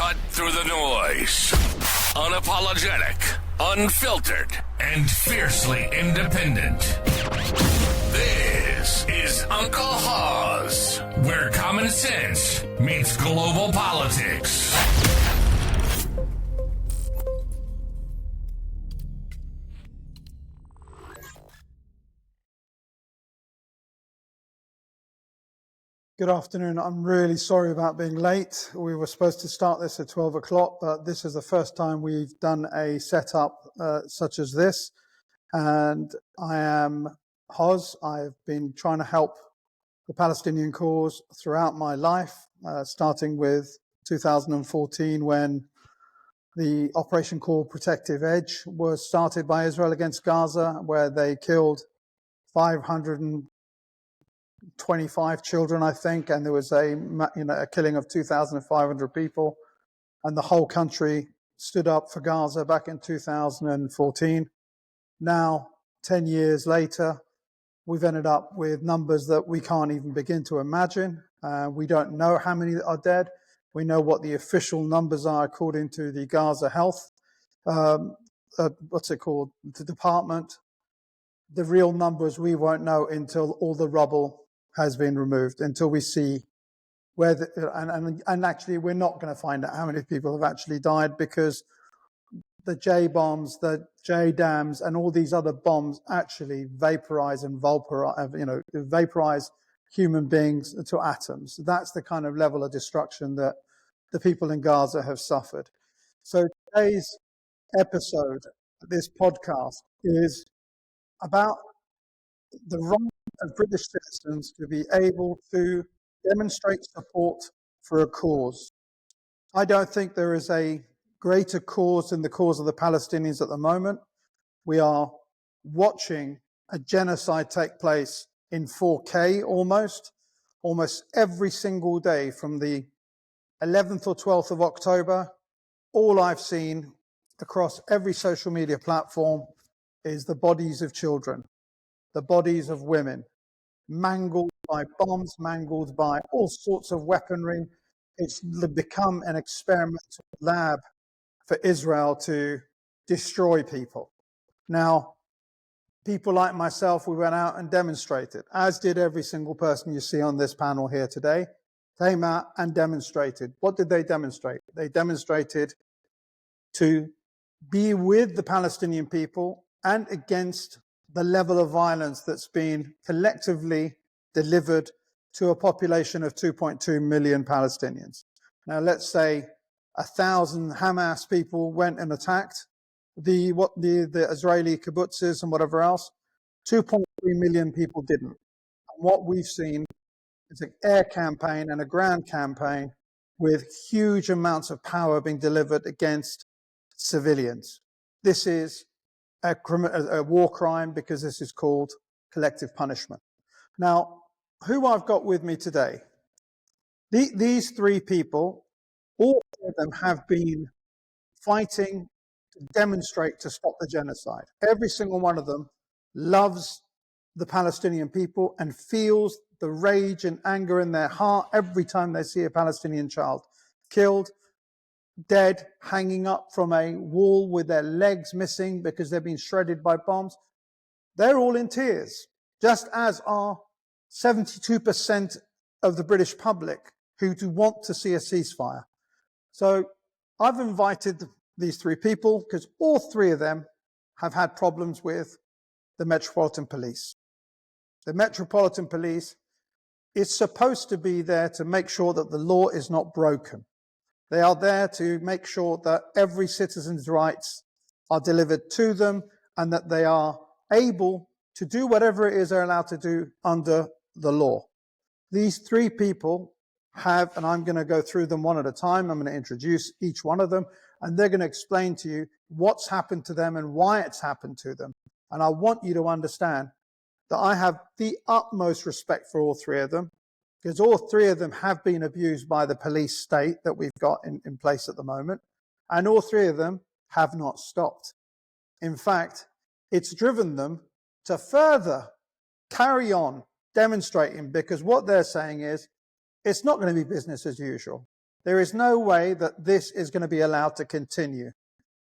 Cut through the noise. Unapologetic, unfiltered, and fiercely independent. This is Uncle Hawes, where common sense meets global politics. Good afternoon. I'm really sorry about being late. We were supposed to start this at 12 o'clock, but this is the first time we've done a setup such as this. And I am Hoz. I've been trying to help the Palestinian cause throughout my life, starting with 2014 when the Operation Core Protective Edge was started by Israel against Gaza, where they killed 525 children, I think, and there was a killing of 2,500 people, and the whole country stood up for Gaza back in 2014. Now, 10 years later, we've ended up with numbers that we can't even begin to imagine. We don't know how many are dead. We know what the official numbers are according to the Gaza Health, the department. The real numbers we won't know until all the rubble has been removed, until we see where and actually we're not going to find out how many people have actually died, because the J bombs, the J dams, and all these other bombs actually vaporize human beings to atoms. That's the kind of level of destruction that the people in Gaza have suffered. So today's episode, this podcast, is about the right of British citizens to be able to demonstrate support for a cause. I don't think there is a greater cause than the cause of the Palestinians at the moment. We are watching a genocide take place in 4K almost every single day from the 11th or 12th of October. All I've seen across every social media platform is the bodies of children, the bodies of women, mangled by bombs, mangled by all sorts of weaponry. It's become an experimental lab for Israel to destroy people. Now, people like myself, we went out and demonstrated, as did every single person you see on this panel here today, came out and demonstrated. What did they demonstrate? They demonstrated to be with the Palestinian people and against the level of violence that's been collectively delivered to a population of 2.2 million Palestinians. Now, let's say 1,000 Hamas people went and attacked the Israeli kibbutzes and whatever else. 2.3 million people didn't. And what we've seen is an air campaign and a ground campaign with huge amounts of power being delivered against civilians. This is a war crime, because this is called collective punishment. Now, who I've got with me today, these three people, all of them have been fighting to demonstrate to stop the genocide. Every single one of them loves the Palestinian people and feels the rage and anger in their heart every time they see a Palestinian child killed, dead, hanging up from a wall with their legs missing because they've been shredded by bombs. They're all in tears, just as are 72% of the British public who do want to see a ceasefire. So I've invited these three people because all three of them have had problems with the Metropolitan Police. The Metropolitan Police is supposed to be there to make sure that the law is not broken. They are there to make sure that every citizen's rights are delivered to them and that they are able to do whatever it is they're allowed to do under the law. These three people have, and I'm going to go through them one at a time. I'm going to introduce each one of them, and they're going to explain to you what's happened to them and why it's happened to them. And I want you to understand that I have the utmost respect for all three of them, because all three of them have been abused by the police state that we've got in place at the moment, and all three of them have not stopped. In fact, it's driven them to further carry on demonstrating, because what they're saying is it's not going to be business as usual. There is no way that this is going to be allowed to continue.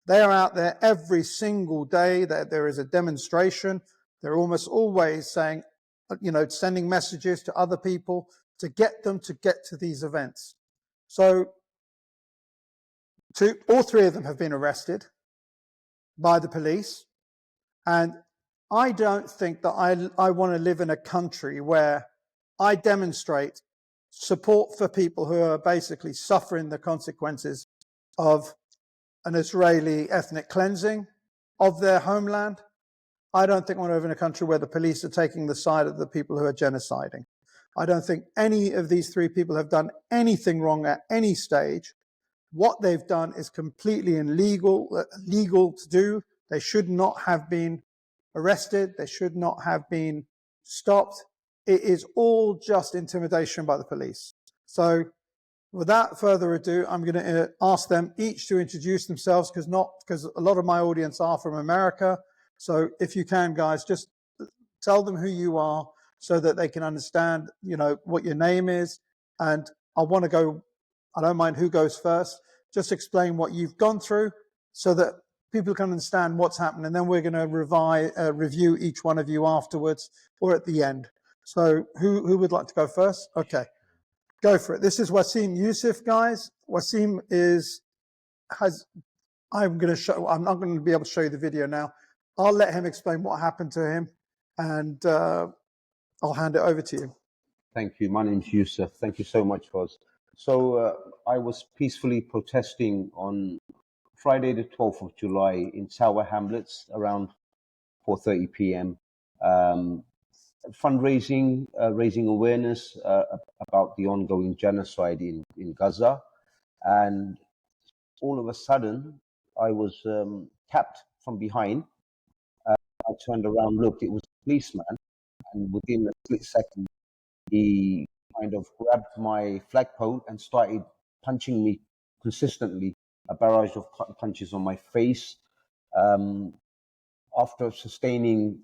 They are out there every single day that there is a demonstration. They're almost always saying, sending messages to other people to get them to get to these events. So all three of them have been arrested by the police. And I don't think that I want to live in a country where I demonstrate support for people who are basically suffering the consequences of an Israeli ethnic cleansing of their homeland. I don't think I want to live in a country where the police are taking the side of the people who are genociding. I don't think any of these three people have done anything wrong at any stage. What they've done is completely illegal to do. They should not have been arrested. They should not have been stopped. It is all just intimidation by the police. So without further ado, I'm going to ask them each to introduce themselves because a lot of my audience are from America. So if you can, guys, just tell them who you are so that they can understand, what your name is. And I don't mind who goes first. Just explain what you've gone through so that people can understand what's happened. And then we're going to review each one of you afterwards or at the end. So who would like to go first? Okay, go for it. This is Waseem Yousaf, guys. Waseem I'm not going to be able to show you the video now. I'll let him explain what happened to him and I'll hand it over to you. Thank you. My name's Yousaf. Thank you so much, Foz. So I was peacefully protesting on Friday, the 12th of July in Tower Hamlets around 4:30 p.m. Fundraising, raising awareness about the ongoing genocide in Gaza. And all of a sudden, I was tapped from behind. I turned around, looked, it was a policeman. And within a split second, he kind of grabbed my flagpole and started punching me consistently, a barrage of punches on my face. After sustaining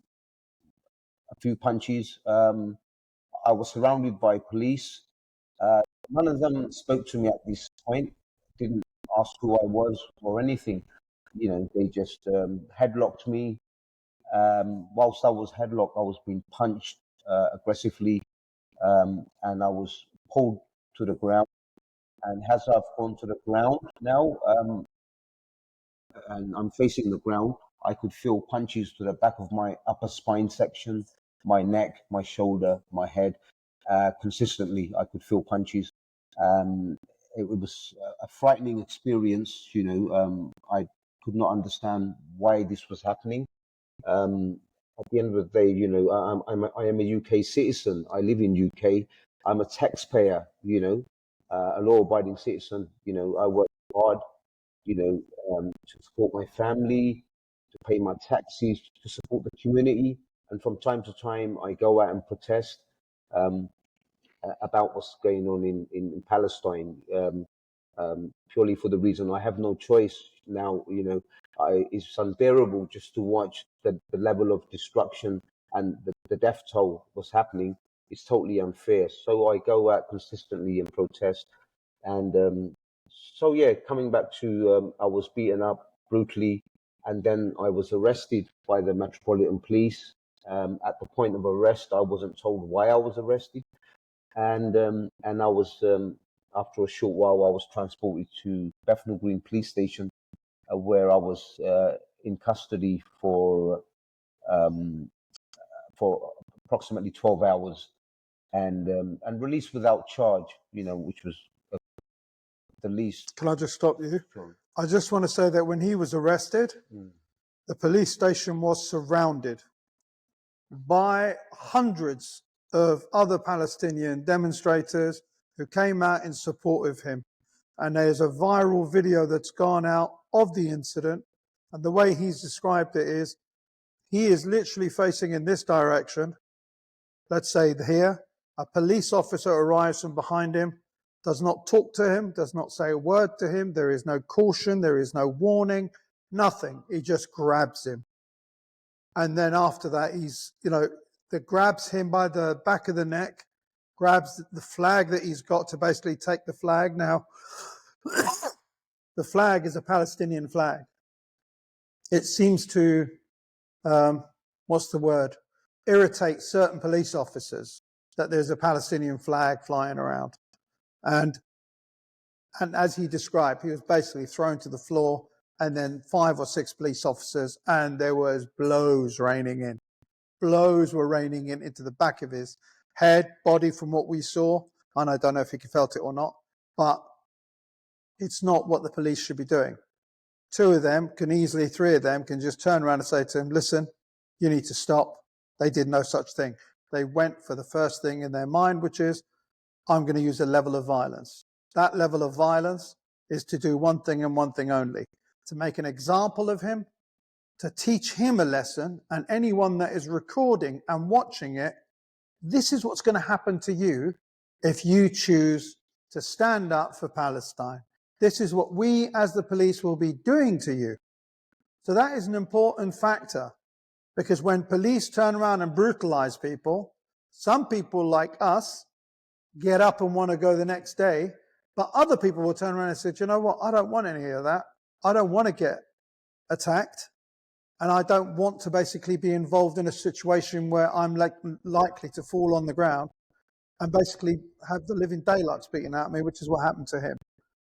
a few punches, I was surrounded by police. None of them spoke to me at this point, didn't ask who I was or anything. They just headlocked me. Whilst I was headlocked, I was being punched aggressively. And I was pulled to the ground. And as I've gone to the ground now, and I'm facing the ground, I could feel punches to the back of my upper spine section, my neck, my shoulder, my head. Consistently, I could feel punches. It was a frightening experience. I could not understand why this was happening. At the end of the day, I am a UK citizen. I live in UK. I'm a taxpayer. A law-abiding citizen. I work hard. To support my family, to pay my taxes, to support the community, and from time to time, I go out and protest about what's going on in Palestine. Purely for the reason I have no choice now. It's unbearable just to watch the level of destruction and the death toll was happening. It's totally unfair. So I go out consistently and protest. And coming back to, I was beaten up brutally, and then I was arrested by the Metropolitan Police. At the point of arrest, I wasn't told why I was arrested. And I was, after a short while, I was transported to Bethnal Green Police Station, where I was in custody for approximately 12 hours, and released without charge. Which was the least. Can I just stop you? Sure. I just want to say that when he was arrested, the police station was surrounded by hundreds of other Palestinian demonstrators who came out in support of him. And there's a viral video that's gone out of the incident. And the way he's described it is, he is literally facing in this direction. Let's say here, a police officer arrives from behind him, does not talk to him, does not say a word to him. There is no caution, there is no warning, nothing. He just grabs him. And then after that, that grabs him by the back of the neck grabs the flag that he's got to basically take the flag. Now, the flag is a Palestinian flag. It seems to, what's the word, irritate certain police officers that there's a Palestinian flag flying around. And as he described, he was basically thrown to the floor, and then 5 or 6 police officers, and there was blows raining in. Blows were raining in into the back of his head, body, from what we saw. And I don't know if he felt it or not, but it's not what the police should be doing. 2 of them can easily, 3 of them can just turn around and say to him, listen, you need to stop. They did no such thing. They went for the first thing in their mind, which is, I'm going to use a level of violence. That level of violence is to do one thing and one thing only, to make an example of him, to teach him a lesson, and anyone that is recording and watching it, this is what's going to happen to you if you choose to stand up for Palestine. This is what we as the police will be doing to you. So that is an important factor, because when police turn around and brutalize people, some people like us get up and want to go the next day, but other people will turn around and say, you know what, I don't want any of that. I don't want to get attacked. And I don't want to basically be involved in a situation where I'm likely to fall on the ground and basically have the living daylights beaten out of me, which is what happened to him.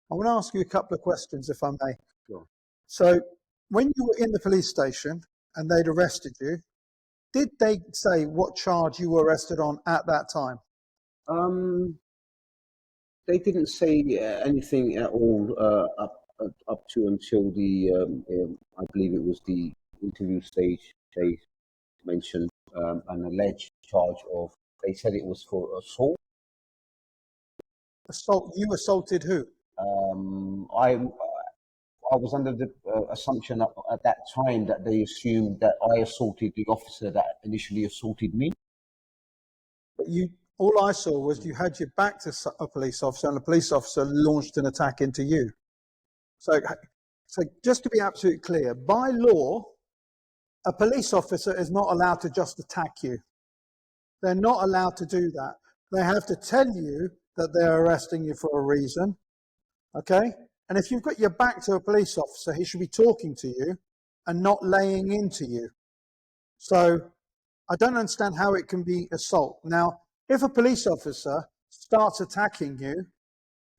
I want to ask you a couple of questions, if I may. Sure. So when you were in the police station and they'd arrested you, did they say what charge you were arrested on at that time? They didn't say anything at all up to until the I believe it was the interview stage. They mentioned an alleged charge of. They said it was for assault. Assault? You assaulted who? I was under the assumption at that time that they assumed that I assaulted the officer that initially assaulted me. But all I saw was you had your back to a police officer, and a police officer launched an attack into you. So just to be absolutely clear, by law, a police officer is not allowed to just attack you. They're not allowed to do that. They have to tell you that they're arresting you for a reason, okay? And if you've got your back to a police officer, he should be talking to you and not laying into you. So I don't understand how it can be assault. Now, if a police officer starts attacking you,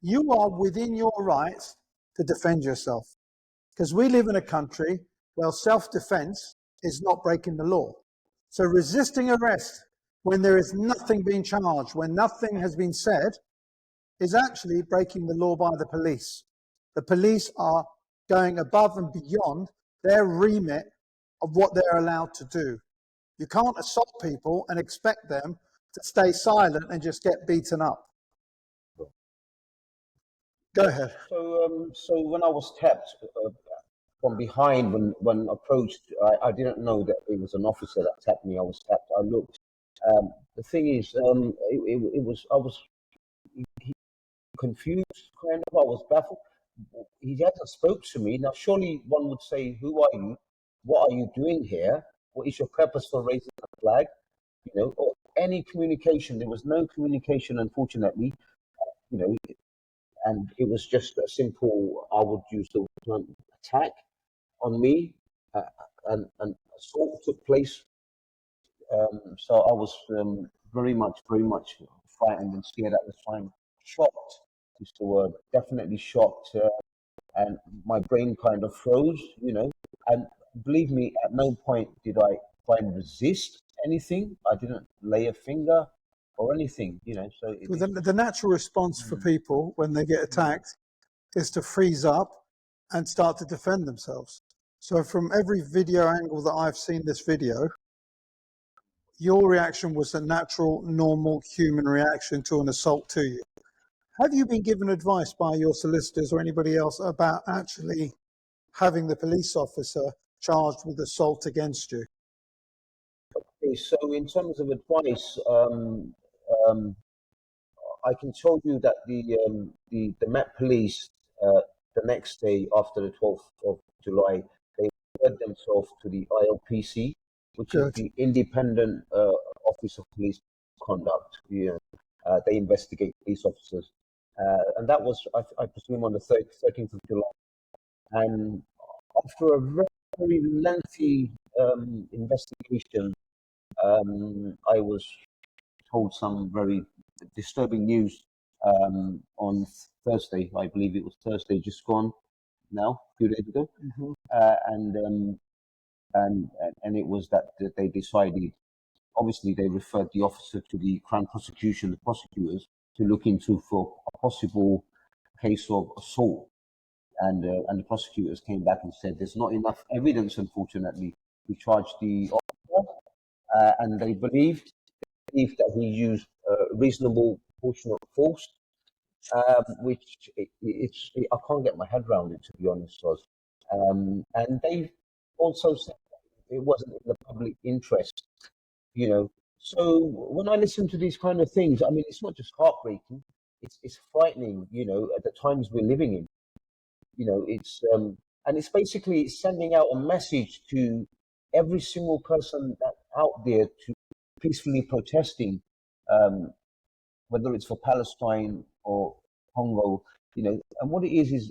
you are within your rights to defend yourself. Because we live in a country where self-defense is not breaking the law. So resisting arrest when there is nothing being charged, when nothing has been said, is actually breaking the law by the police. The police are going above and beyond their remit of what they're allowed to do. You can't assault people and expect them to stay silent and just get beaten up. Go ahead. So when I was tapped from behind, when approached, I didn't know that it was an officer that tapped me. I was tapped. I looked. The thing is, I was confused, kind of. I was baffled. He hasn't spoke to me. Now, surely one would say, "Who are you? What are you doing here? What is your purpose for raising the flag?" You know, or any communication. There was no communication, unfortunately. You know, and it was just a simple. I would use the term attack on me, and assault took place. So I was very much frightened and scared at the time. Shocked is the word. Definitely shocked, and my brain kind of froze. You know, and believe me, at no point did I try and resist anything. I didn't lay a finger or anything. You know, so The natural response for people when they get attacked is to freeze up and start to defend themselves. So from every video angle that I've seen this video, your reaction was a natural, normal human reaction to an assault to you. Have you been given advice by your solicitors or anybody else about actually having the police officer charged with assault against you? Okay, so in terms of advice, I can tell you that the Met Police the next day after the 12th of July, they referred themselves to the ILPC, which is Good. the Independent Office of Police Conduct. Yeah. they investigate police officers. And that was, I presume, on the 13th of July. And after a very, very lengthy investigation, I was told some very disturbing news on Thursday. I believe it was Thursday, just gone now, a few days ago. Mm-hmm. And it was that they decided, obviously they referred the officer to the Crown Prosecution, the prosecutors, to look into for a possible case of assault. And the prosecutors came back and said there's not enough evidence, unfortunately, to charge the officer, and they believed that he used reasonable proportionate force, which I can't get my head around it, to be honest, Roz. And they also said it wasn't in the public interest, you know. So when I listen to these kind of things, I mean, it's not just heartbreaking, it's frightening, you know, at the times we're living in. You know, it's and it's basically sending out a message to every single person that's out there to peacefully protesting, whether it's for Palestine or Congo, you know. And what it is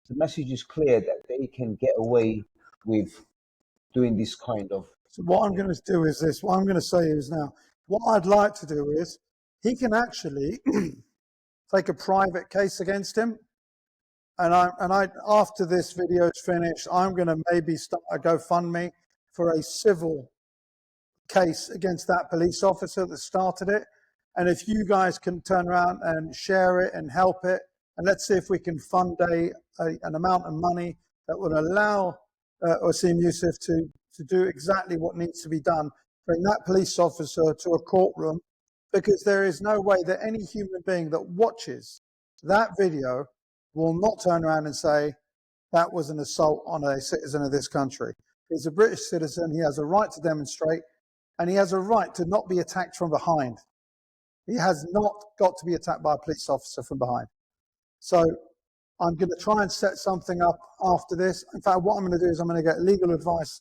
the message is clear that they can get away with doing this kind of. So what I'm going to do is this. What I'm going to say is now, what I'd like to do is he can actually take a private case against him. And I after this video is finished, I'm going to maybe start a GoFundMe for a civil case against that police officer that started it. And if you guys can turn around and share it and help it, and let's see if we can fund an amount of money that will allow Waseem Yousaf to do exactly what needs to be done, bring that police officer to a courtroom, because there is no way that any human being that watches that video will not turn around and say that was an assault on a citizen of this country. He's a British citizen. He has a right to demonstrate, and he has a right to not be attacked from behind. He has not got to be attacked by a police officer from behind. So I'm going to try and set something up after this. In fact, what I'm going to do is I'm going to get legal advice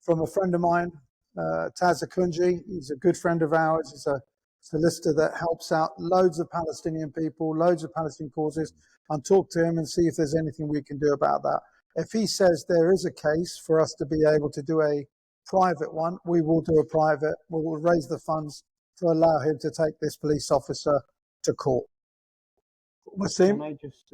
from a friend of mine, Taz Akunji. He's a good friend of ours. He's a solicitor that helps out loads of Palestinian people, loads of Palestinian causes, and talk to him and see if there's anything we can do about that. If he says there is a case for us to be able to do a private one, we will do a private. We will raise the funds to allow him to take this police officer to court. Waseem? Can I just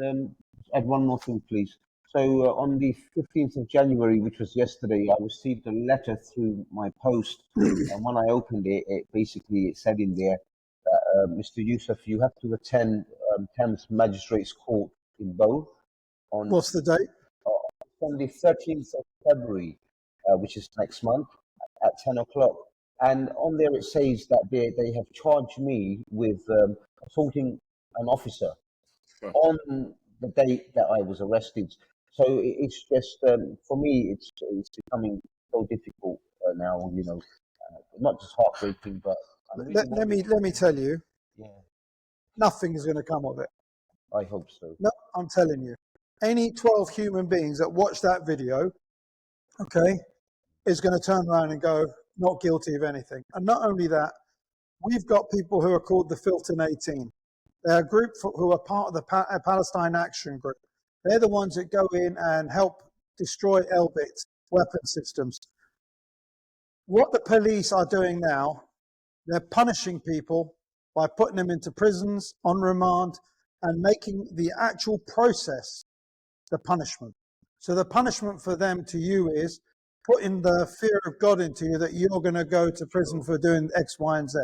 add one more thing, please? So on the 15th of January, which was yesterday, I received a letter through my post, and when I opened it, it said in there that Mr. Yousaf, you have to attend Thames Magistrates Court in Bow on. What's the date? On the 13th of February, which is next month, at 10 o'clock. And on there it says that they have charged me with assaulting an officer on the date that I was arrested. So it's just, for me, it's becoming so difficult now, you know, not just heartbreaking, but. Let me tell you, nothing is going to come of it. I hope so. No, I'm telling you. Any 12 human beings that watch that video, okay, is going to turn around and go, not guilty of anything. And not only that, we've got people who are called the Filton 18. They're a group who are part of the Palestine Action Group. They're the ones that go in and help destroy Elbit weapon systems. What the police are doing now, they're punishing people by putting them into prisons on remand and making the actual process the punishment. So the punishment for them to you is putting the fear of God into you that you're going to go to prison for doing X, Y, and Z.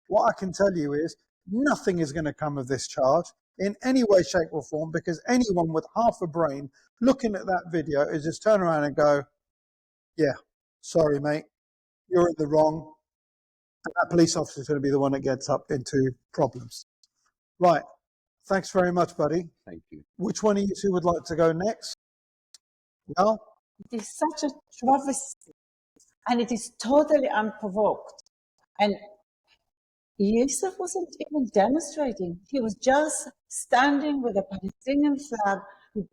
What I can tell you is nothing is going to come of this charge in any way, shape, or form, because anyone with half a brain looking at that video is just turn around and go, yeah, sorry, mate, you're in the wrong. And that police officer is going to be the one that gets up into problems. Right. Thanks very much, buddy. Thank you. Which one of you two would like to go next? Yael? It is such a travesty, and it is totally unprovoked. And Yousaf wasn't even demonstrating. He was just standing with a Palestinian flag.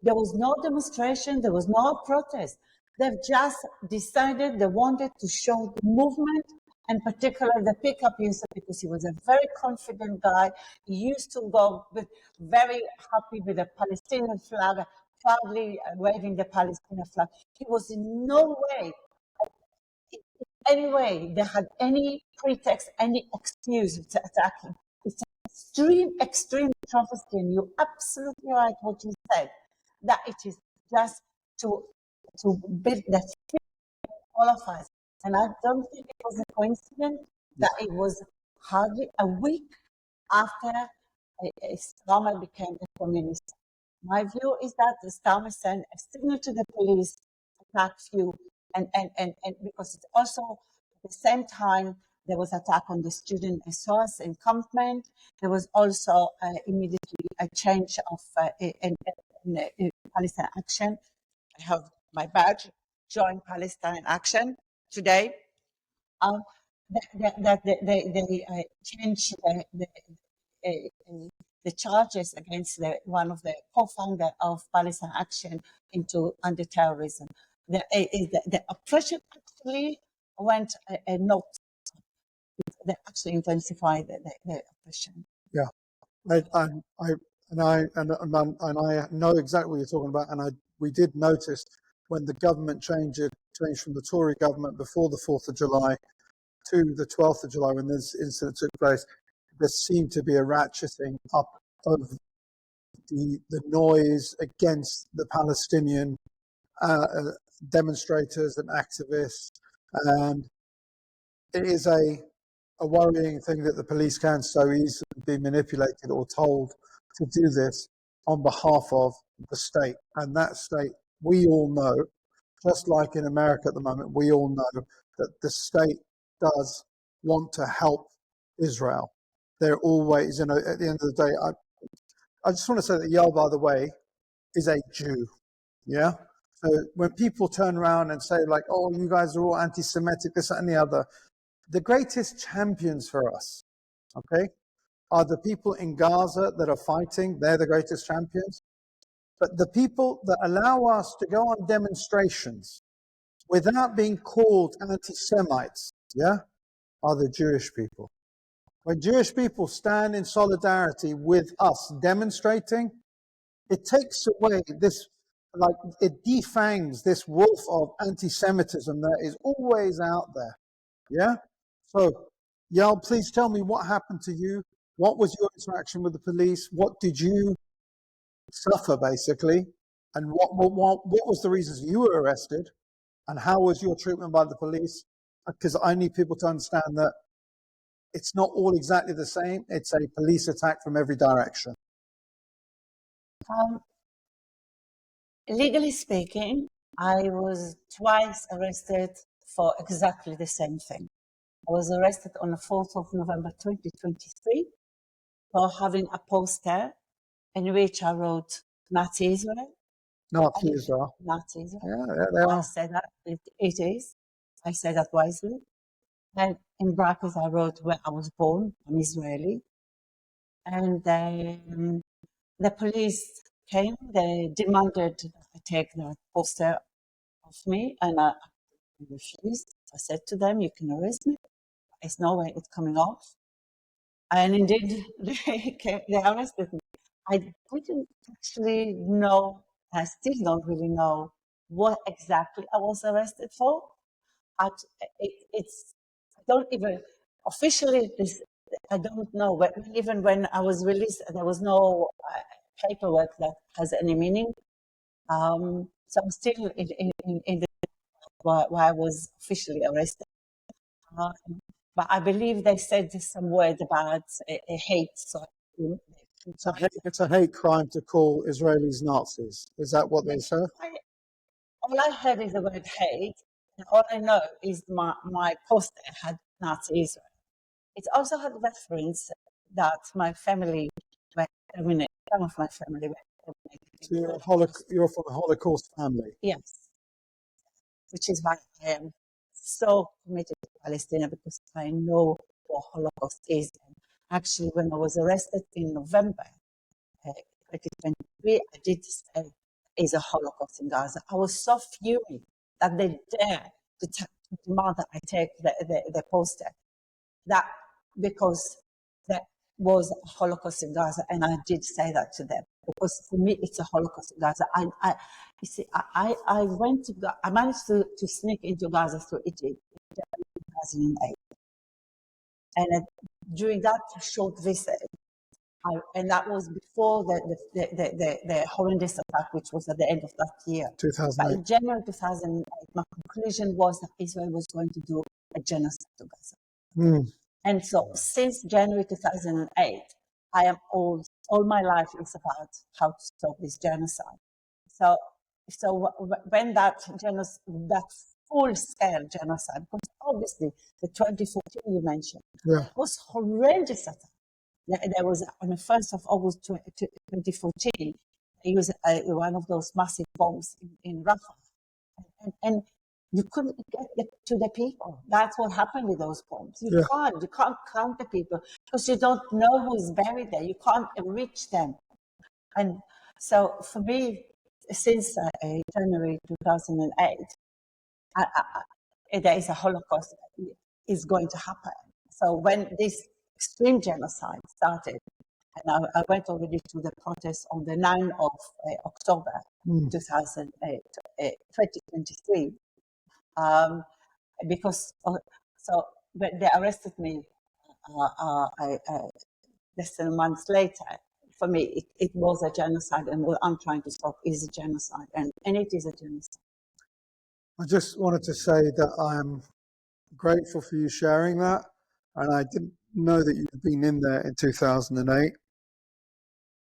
There was no demonstration. There was no protest. They've just decided they wanted to show the movement and particularly the pickup Yousaf, because he was a very confident guy. He used to go with very happy with the Palestinian flag, proudly waving the Palestinian flag. He was in no way, in any way, they had any pretext, any excuse to attack him. It's an extreme travesty, and you're absolutely right what you said, that it is just to build that all of us. And I don't think it was a coincidence that it was hardly a week after Starmer became a communist. My view is that Starmer sent a signal to the police, attack you, and because it's also at the same time there was attack on the student SOS encampment. There was also immediately a change of in Palestine Action. I have my badge, join Palestine Action today. That they changed the charges against one of the co-founder of Palestine Action into under-terrorism. The oppression actually went not. They actually intensified the oppression. Yeah, I know exactly what you're talking about, and we did notice when the government changed from the Tory government before the 4th of July to the 12th of July when this incident took place, there seemed to be a ratcheting up of the noise against the Palestinian demonstrators and activists, and it is a worrying thing that the police can so easily be manipulated or told to do this on behalf of the state. And that state, we all know, just like in America at the moment, we all know that the state does want to help Israel. They're always, at the end of the day, I just want to say that Yael, by the way, is a Jew. Yeah? So when people turn around and say, like, oh, you guys are all anti-Semitic, this, that, and the other, the greatest champions for us, okay, are the people in Gaza that are fighting. They're the greatest champions. But the people that allow us to go on demonstrations without being called anti-Semites, yeah, are the Jewish people. When Jewish people stand in solidarity with us demonstrating, it takes away this, like, it defangs this wolf of anti-Semitism that is always out there. Yeah? So, Yael, please tell me what happened to you. What was your interaction with the police? What did you suffer, basically? And what was the reasons you were arrested? And how was your treatment by the police? Because I need people to understand that it's not all exactly the same. It's a police attack from every direction. Legally speaking, I was twice arrested for exactly the same thing. I was arrested on the 4th of November 2023 for having a poster in which I wrote Nazi Israel. Nazi Israel. Nazi Israel. Yeah, they are. I said that it is. I said that wisely. And in brackets, I wrote where I was born. I'm Israeli. And the police came. They demanded that I take the poster off me, and I refused. I said to them, "You can arrest me. There's no way it's coming off." And indeed, they arrested me. I didn't actually know. I still don't really know what exactly I was arrested for. I don't even officially. I don't know. But even when I was released, there was no paperwork that has any meaning. So I'm still in the where I was officially arrested. But I believe they said some word about a hate. So it's a hate crime to call Israelis Nazis. Is that what they said? All I heard is the word hate, and all I know is my poster had Nazi Israel. It also had reference that my family were terminated. Some of my family were terminated. So you're from a Holocaust family? Yes. Which is why I am so committed to Palestine, because I know what Holocaust is. And actually, when I was arrested in November 2023, I did say is a Holocaust in Gaza. I was so furious that they dare to demand that I take the poster. that because there was a Holocaust in Gaza, and I did say that to them because for me it's a Holocaust in Gaza. You see, I went to I managed to sneak into Gaza through Egypt in 2008, and during that short visit, and that was before the horrendous attack, which was at the end of that year. 2008. But in January 2008, my conclusion was that Israel was going to do a genocide to Gaza. Mm. And so since January 2008, I am all my life is about how to stop this genocide. So when that full-scale genocide, because obviously the 2014 you mentioned, was horrendous attack. There was on the 1st of August 2014, they used one of those massive bombs in Rafah. And you couldn't get to the people. That's what happened with those bombs. You can't count the people because you don't know who's buried there. You can't reach them. And so for me, since January 2008, there is a Holocaust that is going to happen. So when this extreme genocide started, and I went already to the protest on the 9th of October 2023, because so when they arrested me less than a month later, for me it was a genocide, and what I'm trying to stop is a genocide, and it is a genocide. I just wanted to say that I'm grateful for you sharing that, and I didn't know that you'd been in there in 2008,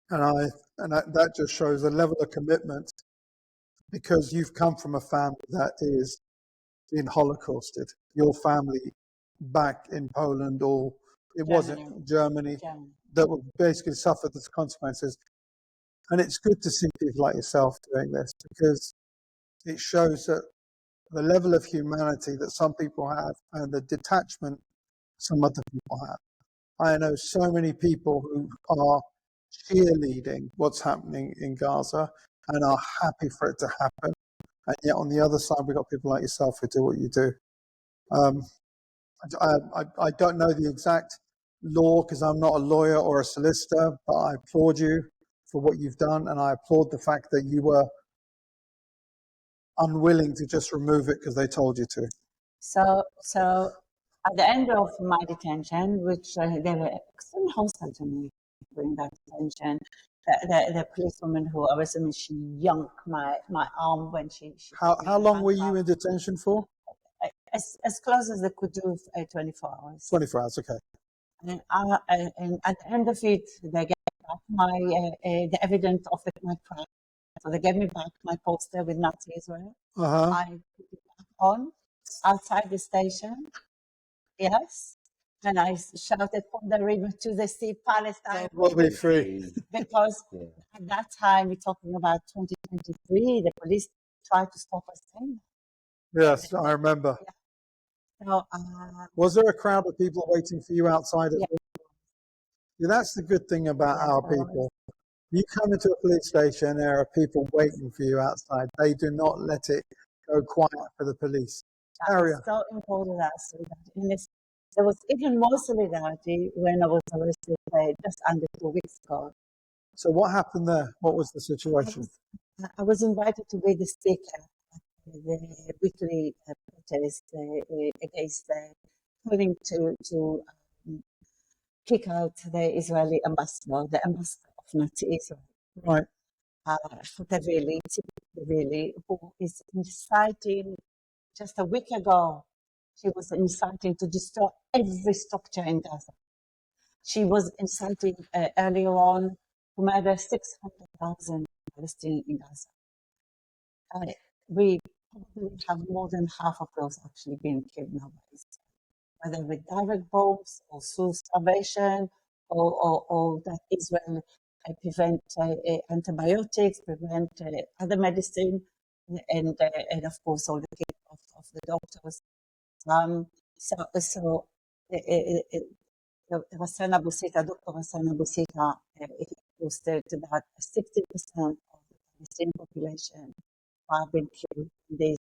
and that just shows a level of commitment, because you've come from a family that is being Holocausted. Your family back in Poland, or it wasn't Germany, that would basically suffer the consequences. And it's good to see people like yourself doing this, because it shows that the level of humanity that some people have and the detachment some other people have. I know so many people who are cheerleading what's happening in Gaza and are happy for it to happen. And yet on the other side, we've got people like yourself who do what you do. I don't know the exact law because I'm not a lawyer or a solicitor, but I applaud you for what you've done. And I applaud the fact that you were unwilling to just remove it because they told you to. So at the end of my detention, which they were extremely hostile to me during that detention, the policewoman who arrested me, she yanked my arm when she How long were you in detention for? As close as they could do, 24 hours. 24 hours, okay. And at the end of it, they gave me back the evidence of my crime. So they gave me back my poster with Nazi Israel. I put it back on outside the station. Yes. And I shouted from the river to the sea, Palestine will be free. Because at that time, we're talking about 2023, the police tried to stop us saying that. Yes, I remember. So, was there a crowd of people waiting for you outside? Yeah, that's the good thing about our people. You come into a police station, there are people waiting for you outside. They do not let it go quiet for the police. It's so important that solidarity. There was even more solidarity when I was arrested just under 2 weeks ago. So what happened there? What was the situation? I was invited to be the speaker at the weekly protest against calling to kick out the Israeli ambassador, the ambassador of Nazi Israel. Right. Really, who is inciting, just a week ago, she was inciting to destroy every structure in Gaza. She was inciting earlier on to murder 600,000 Palestinians in Gaza. We probably have more than half of those actually being killed nowadays, whether with direct bombs or through starvation, or that Israel prevent antibiotics, prevent other medicine, and of course all the killing of the doctors. Dr. Hassan Abu Sita, he posted that 60% of the Palestinian population have been killed in these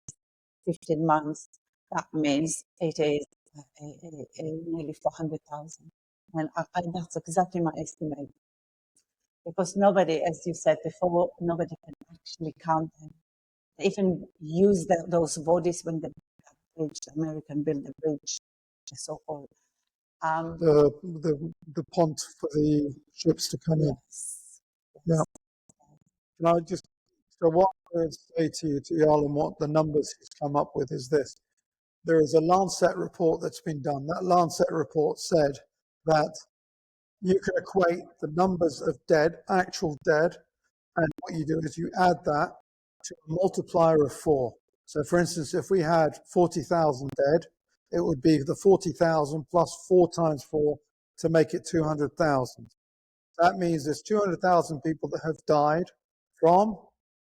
15 months. That means it is nearly 400,000. And that's exactly my estimate. Because nobody, as you said before, nobody can actually count them. They even use those bodies when the American built the bridge, so-called. The pont for the ships to come in. Yes. Yeah. And I just, so what I would say to you, to Yael, and what the numbers he's come up with is this. There is a Lancet report that's been done. That Lancet report said that you can equate the numbers of dead, actual dead, and what you do is you add that to a multiplier of 4. So for instance, if we had 40,000 dead, it would be the 40,000 plus 4 times 4 to make it 200,000. That means there's 200,000 people that have died from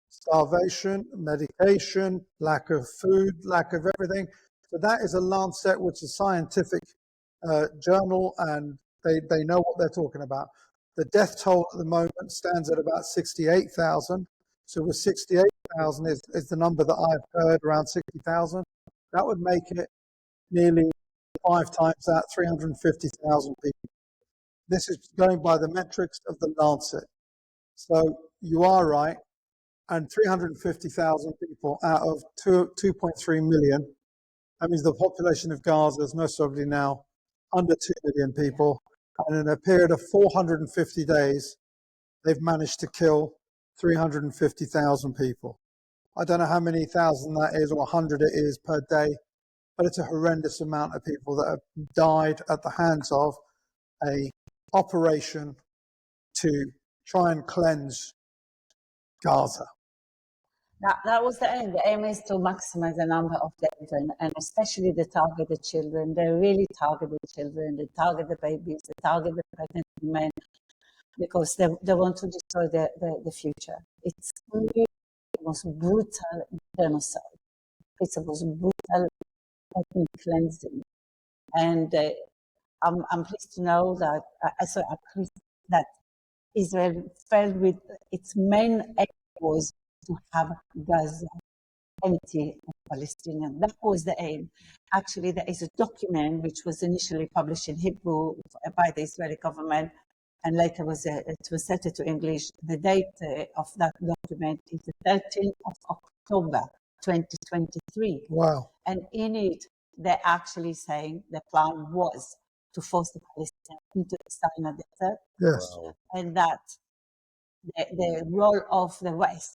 starvation, medication, lack of food, lack of everything. So that is a Lancet, which is a scientific journal, and they know what they're talking about. The death toll at the moment stands at about 68,000. So with 68,000 is the number that I've heard, around 60,000. That would make it nearly 5 times that, 350,000 people. This is going by the metrics of the Lancet. So you are right. And 350,000 people out of 2.3 million. That means the population of Gaza is most probably now under 2 million people. And in a period of 450 days, they've managed to kill 350,000 people. I don't know how many thousand that is or 100 it is per day, but it's a horrendous amount of people that have died at the hands of a operation to try and cleanse Gaza. That was the aim. The aim is to maximize the number of deaths, and especially the targeted children. They really target the children, they target the babies, they target the pregnant women, because they want to destroy the future. It's really the most brutal genocide. It's the most brutal ethnic cleansing. And I'm pleased to know that, I'm pleased that Israel felt with its main aim was to have Gaza empty of Palestinians. That was the aim. Actually, there is a document which was initially published in Hebrew by the Israeli government, and later it was set to English. The date of that document is the 13th of October, 2023. Wow. And in it, they're actually saying the plan was to force the Palestinians into the Sinai Desert. Yes. Wow. And that the role of the West,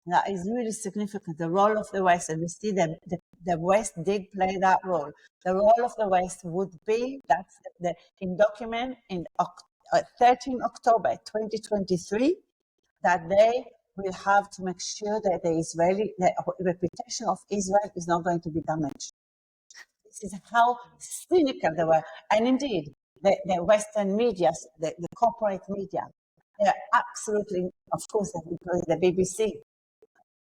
that is really significant, the role of the West, and we see that the West did play that role. The role of the West would be, that's in document in 13 October 2023, that they will have to make sure that the reputation of Israel is not going to be damaged. This is how cynical they were. And indeed, the Western media, the corporate media, they're absolutely, of course, including the BBC,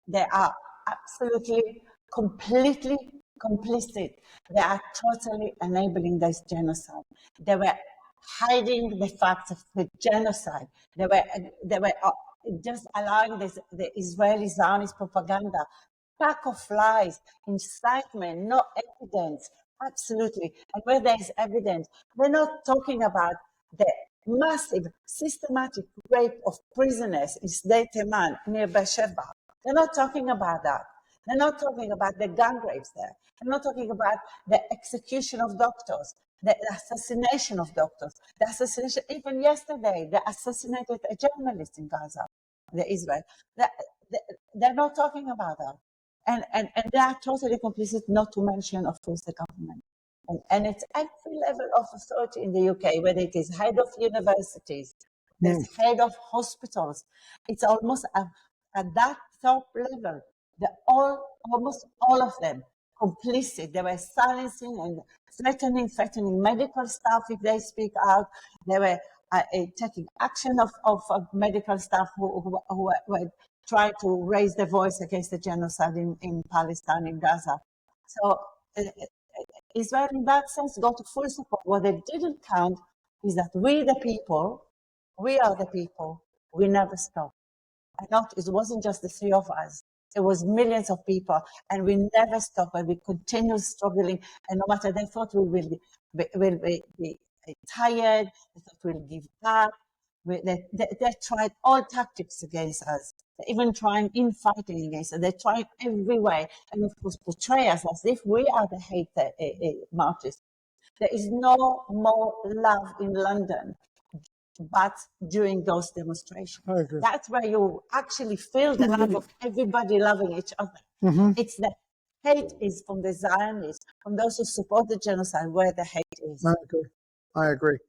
they are absolutely, completely complicit. They are totally enabling this genocide. They were hiding the facts of the genocide. They were just allowing the Israeli Zionist propaganda, pack of lies, incitement, no evidence. Absolutely. And where there is evidence, we're not talking about the massive, systematic rape of prisoners in Sde Teman near Beersheba. They're not talking about that. They're not talking about the gang rapes there. They're not talking about the execution of doctors, the assassination of doctors, the assassination, even yesterday, they assassinated a journalist in Gaza, the Israel. They're not talking about that. And they are totally complicit, not to mention, of course, the government. And it's every level of authority in the UK, whether it is head of universities, there's head of hospitals. It's almost at that top level, almost all of them complicit. They were silencing and threatening medical staff if they speak out. They were taking action of medical staff who were trying to raise their voice against the genocide in Palestine, in Gaza. So Israel, in that sense, got full support. What they didn't count is that we are the people, we never stop. It wasn't just the three of us. There was millions of people, and we never stopped, and we continued struggling. And no matter, they thought we will be tired, they thought we'll give up. They tried all tactics against us. They even trying infighting against us. They tried every way, and of course portray us as if we are the hate martyrs. There is no more love in London but during those demonstrations. I agree. That's where you actually feel the love of everybody loving each other. It's the hate is from the Zionists, from those who support the genocide, where the hate is. I agree.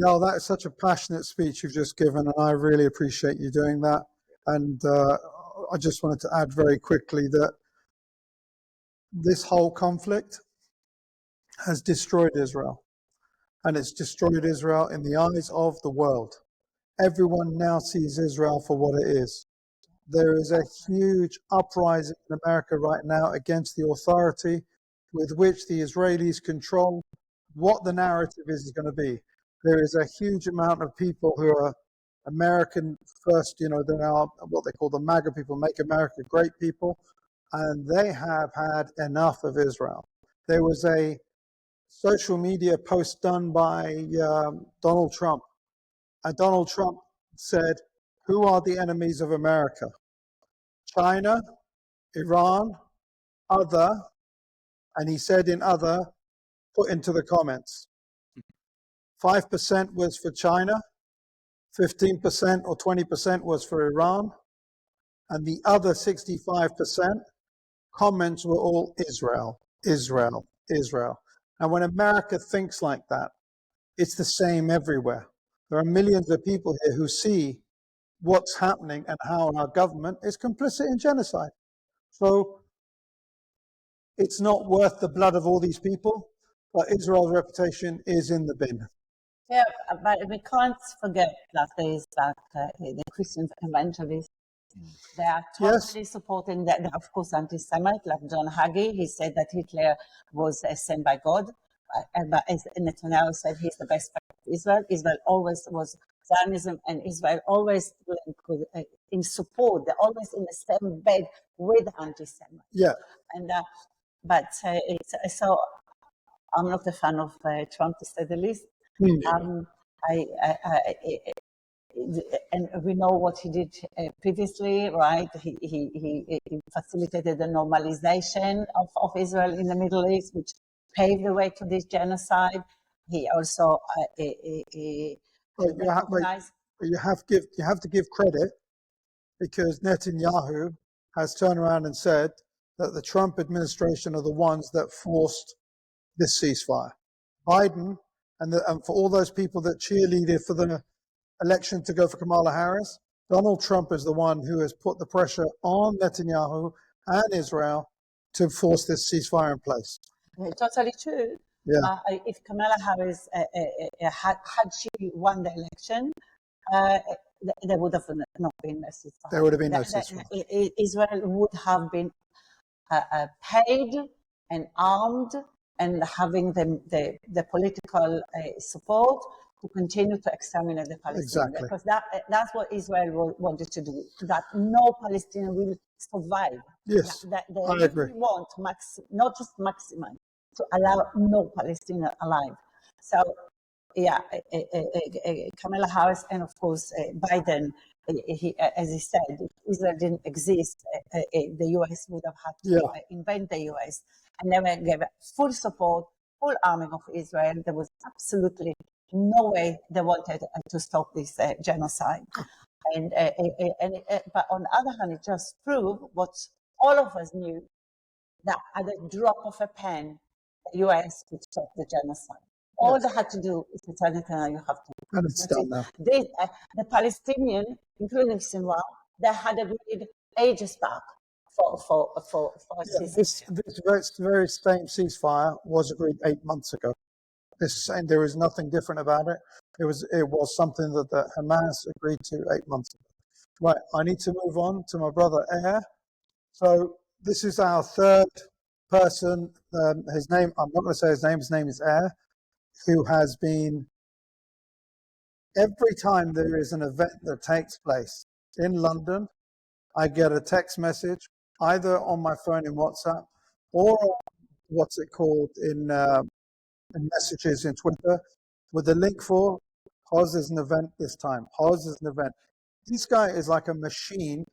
Yael, that is such a passionate speech you've just given, and I really appreciate you doing that. And I just wanted to add very quickly that this whole conflict has destroyed Israel. And it's destroyed Israel in the eyes of the world. Everyone now sees Israel for what it is. There is a huge uprising in America right now against the authority with which the Israelis control what the narrative is going to be. There is a huge amount of people who are American first, they are what they call the MAGA people, Make America Great people, and they have had enough of Israel. There was a social media post done by Donald Trump. And Donald Trump said, who are the enemies of America? China, Iran, other, and he said in other, put into the comments. 5% was for China, 15% or 20% was for Iran, and the other 65% comments were all Israel, Israel, Israel. And when America thinks like that, it's the same everywhere. There are millions of people here who see what's happening and how our government is complicit in genocide. So it's not worth the blood of all these people, but Israel's reputation is in the bin. Yeah, but we can't forget that there is the Christian evangelists. They are totally supporting that. Of course, anti-Semite, like John Hagee, he said that Hitler was sent by God. But as Netanyahu said, he's the best friend of Israel. Israel always was Zionism, and Israel always in support. They're always in the same bed with anti-Semites. Yeah. And so I'm not a fan of Trump, to say the least. And we know what he did previously, right? He facilitated the normalization of Israel in the Middle East, which paved the way to this genocide. He also you have to give credit, because Netanyahu has turned around and said that the Trump administration are the ones that forced this ceasefire. Biden and for all those people that cheerleaded for the election to go for Kamala Harris, Donald Trump is the one who has put the pressure on Netanyahu and Israel to force this ceasefire in place. Totally true. Yeah. If Kamala Harris had she won the election, there would have not been a ceasefire. There would have been no ceasefire. Israel would have been paid and armed and having the political support to continue to exterminate the Palestinians. Exactly. Because that's what Israel wanted to do, that no Palestinian will survive. Yes, that they I agree. really want not just maximize, to allow no Palestinian alive. So, yeah, Kamala Harris and, of course, Biden, as he said, if Israel didn't exist, the U.S. would have had to invent the U.S. And they gave full support, full arming of Israel. There was absolutely no way they wanted to stop this genocide. But on the other hand, it just proved what all of us knew, that at the drop of a pen, the U.S. could stop the genocide. All they had to do is to tell Netanyahu, you have to. And it's done now. The Palestinian, including Sinwar, they had agreed ages back for a ceasefire. This very same ceasefire was agreed 8 months ago. And there is nothing different about it. It was something that the Hamas agreed to 8 months ago. Right, I need to move on to my brother Air. So this is our third person. His name, I'm not going to say his name is Air, who has been, every time there is an event that takes place in London, I get a text message either on my phone in WhatsApp or what's it called in messages in Twitter with the link for Hoz is an event this time. Hoz is an event. This guy is like a machine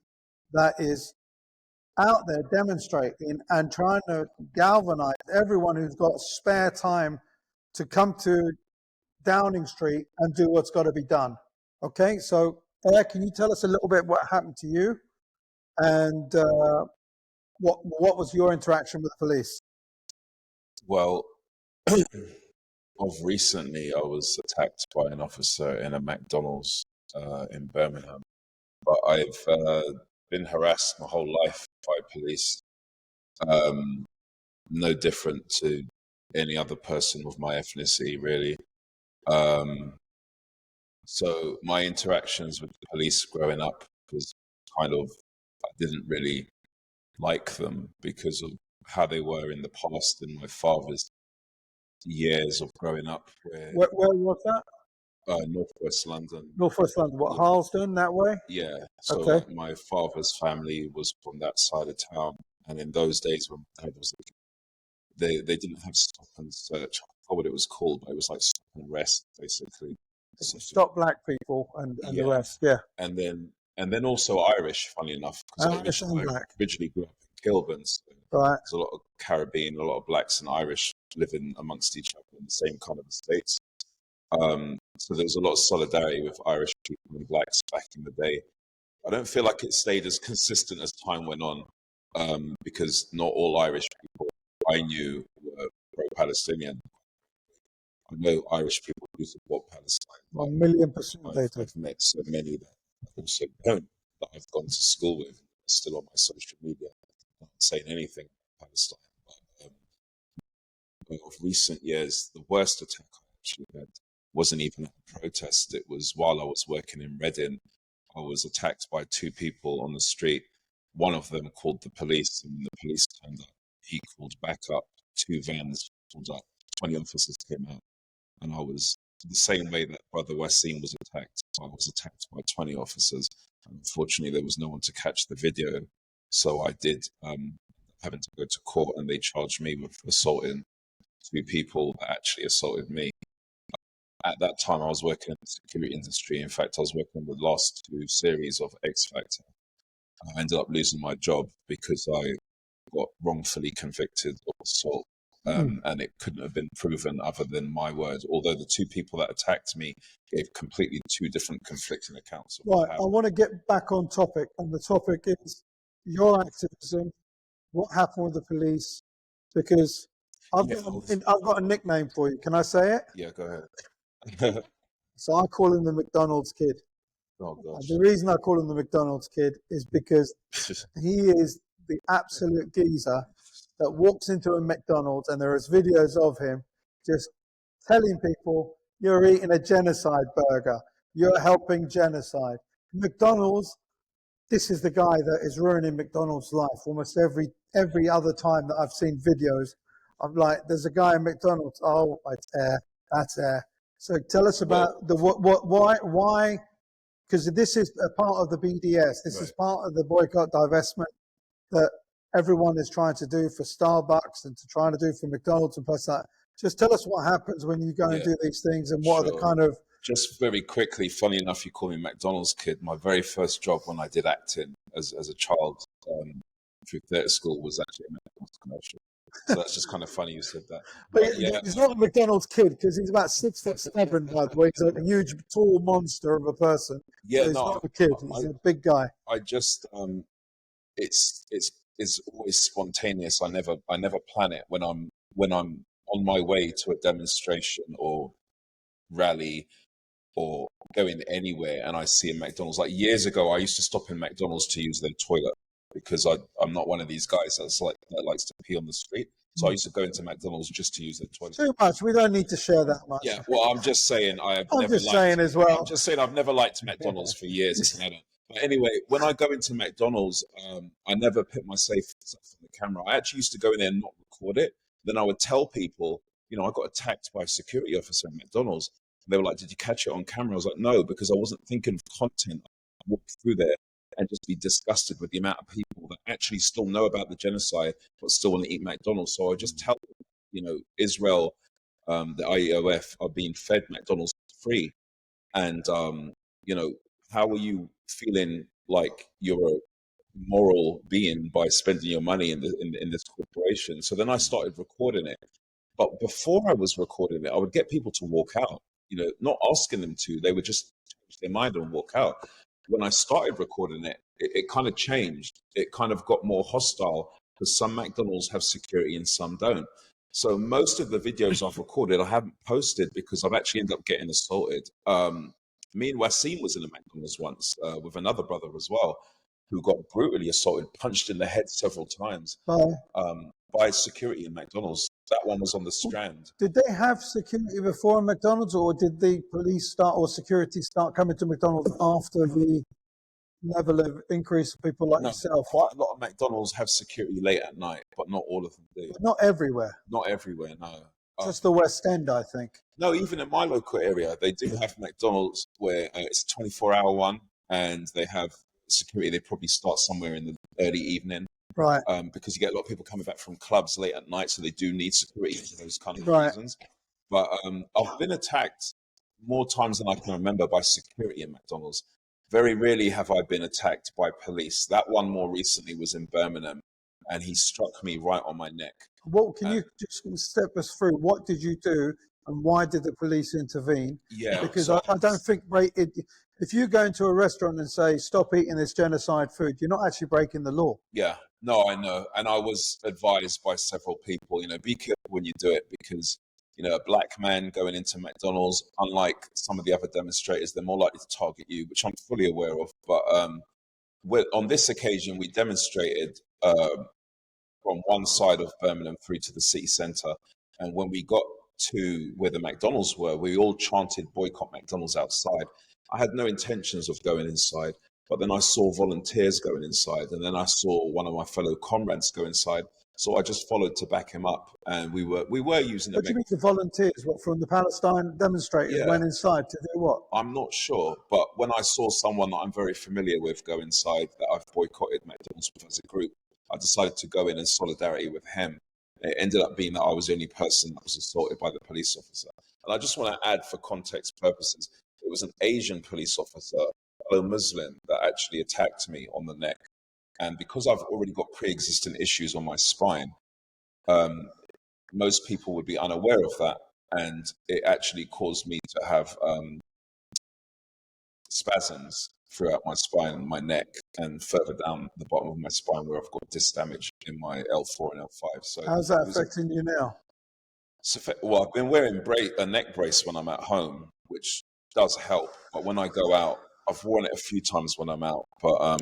that is out there demonstrating and trying to galvanize everyone who's got spare time to come to Downing Street and do what's got to be done. Okay, so can you tell us a little bit what happened to you and what was your interaction with the police? Well, of recently, I was attacked by an officer in a McDonald's in Birmingham. But I've been harassed my whole life by police, no different to any other person of my ethnicity, really. So my interactions with the police growing up was kind of, I didn't really like them because of how they were in the past in my father's years of growing up. Where was that? Northwest London. Northwest London, what, Yeah. Harlesden, that way? Yeah. So Okay. like, my father's family was from that side of town, and in those days when my dad was, they didn't have stop and search. I forgot what it was called, but it was like stop and arrest, basically. Stop black people and the Yeah. rest, yeah. And then also Irish, funny enough, because I Irish and black. originally grew up in Kilburn. So Right. there's a lot of Caribbean, a lot of blacks and Irish living amongst each other in the same kind of estates. So there was a lot of solidarity with Irish people and blacks back in the day. I don't feel like it stayed as consistent as time went on, because not all Irish people I knew were pro-Palestinian. I know Irish people who support Palestine. 1,000,000% they do. I've met so many that I also don't, that I've gone to school with, still on my social media, not saying anything about Palestine. But of recent years, the worst attack I actually had wasn't even at a protest. It was while I was working in Reading. I was attacked by two people on the street. One of them called the police, and when the police turned up, he called back up. Two vans pulled up, 20 officers came out, and I was the same way that Brother Waseem was attacked. I was attacked by 20 officers. And unfortunately, there was no one to catch the video, so I did having to go to court, and they charged me with assaulting two people that actually assaulted me. At that time, I was working in the security industry. In fact, I was working on the last two series of X Factor. I ended up losing my job because I got wrongfully convicted of assault, and it couldn't have been proven other than my word. Although the two people that attacked me gave completely two different conflicting accounts of what Right, I happened. want to get back on topic, and the topic is your activism, what happened with the police, because I've got a nickname for you. Can I say it? Yeah, go ahead. So I call him the McDonald's kid. Oh And gosh. the reason I call him the McDonald's kid is because he is the absolute geezer that walks into a McDonald's, and there is videos of him just telling people, you're eating a genocide burger, you're helping genocide. McDonald's, this is the guy that is ruining McDonald's life almost every other time that I've seen videos. I'm like, there's a guy in McDonald's, oh, it's air, that's air. So tell us about why, because this is a part of the BDS, this is part of the boycott divestment that everyone is trying to do for Starbucks and to trying to do for McDonald's and places like that. Just tell us what happens when you go and do these things, and what are the kind of... Just very quickly, funny enough, you call me McDonald's kid. My very first job when I did acting as a child through theatre school was actually a McDonald's commercial. So that's just kind of funny you said that. But yeah, he's not a McDonald's kid because he's about 6'7", by the way. He's a huge, tall monster of a person. Yeah, so he's not a kid. He's a big guy. I just it's always spontaneous. I never plan it when I'm on my way to a demonstration or rally or going anywhere and I see a McDonald's. Like years ago, I used to stop in McDonald's to use their toilet because I'm not one of these guys that likes to pee on the street. So I used to go into McDonald's just to use their toilet. Too much. We don't need to share that much. Yeah, well, I'm just saying I'm just saying I've never liked McDonald's for years as an adult. But anyway, when I go into McDonald's, I never put my safe on the camera. I actually used to go in there and not record it. Then I would tell people, I got attacked by a security officer at McDonald's. And they were like, did you catch it on camera? I was like, no, because I wasn't thinking of content. I walked through there and just be disgusted with the amount of people that actually still know about the genocide but still want to eat McDonald's. So I just tell them, you know, Israel, the IEOF are being fed McDonald's free, and you know, how are you feeling like you're a moral being by spending your money in this corporation? So then I started recording it. But before I was recording it, I would get people to walk out, you know, not asking them to. They would just change their mind and walk out. When I started recording it, it kind of changed. It kind of got more hostile because some McDonald's have security and some don't. So most of the videos I've recorded, I haven't posted because I've actually ended up getting assaulted. Me and Waseem was in a McDonald's once with another brother as well, who got brutally assaulted, punched in the head several times by security in McDonald's. That one was on the Strand. Did they have security before McDonald's, or did the police start or security start coming to McDonald's after the level of increase of people like yourself? Quite a lot of McDonald's have security late at night, but not all of them do. But not everywhere. Not everywhere, no. Just the West End, I think. No, even in my local area, they do have McDonald's where it's a 24-hour one, and they have security. They probably start somewhere in the early evening. Right. Because you get a lot of people coming back from clubs late at night, so they do need security for those kind of reasons. But I've been attacked more times than I can remember by security in McDonald's. Very rarely have I been attacked by police. That one more recently was in Birmingham, and he struck me right on my neck. What can you just step us through? What did you do, and why did the police intervene? Yeah, because so I don't think if you go into a restaurant and say stop eating this genocide food, you're not actually breaking the law. Yeah, no, I know, and I was advised by several people, you know, be careful when you do it because, you know, a black man going into McDonald's, unlike some of the other demonstrators, they're more likely to target you, which I'm fully aware of. But on this occasion, we demonstrated from one side of Birmingham through to the city centre, and when we got to where the McDonald's were, we all chanted boycott McDonald's outside. I had no intentions of going inside, but then I saw volunteers going inside, and then I saw one of my fellow comrades go inside. So I just followed to back him up, and we were using. What do you mean the volunteers? What, from the Palestine demonstrators went inside to do what? I'm not sure, but when I saw someone that I'm very familiar with go inside that I've boycotted McDonald's with as a group, I decided to go in solidarity with him. It ended up being that I was the only person that was assaulted by the police officer. And I just want to add, for context purposes, it was an Asian police officer, a Muslim, that actually attacked me on the neck. And because I've already got pre-existing issues on my spine, most people would be unaware of that. And it actually caused me to have spasms throughout my spine and my neck, and further down the bottom of my spine where I've got disc damage in my L4 and L5. So how's that affecting you now? Well, I've been wearing a neck brace when I'm at home, which does help. But when I go out, I've worn it a few times when I'm out, but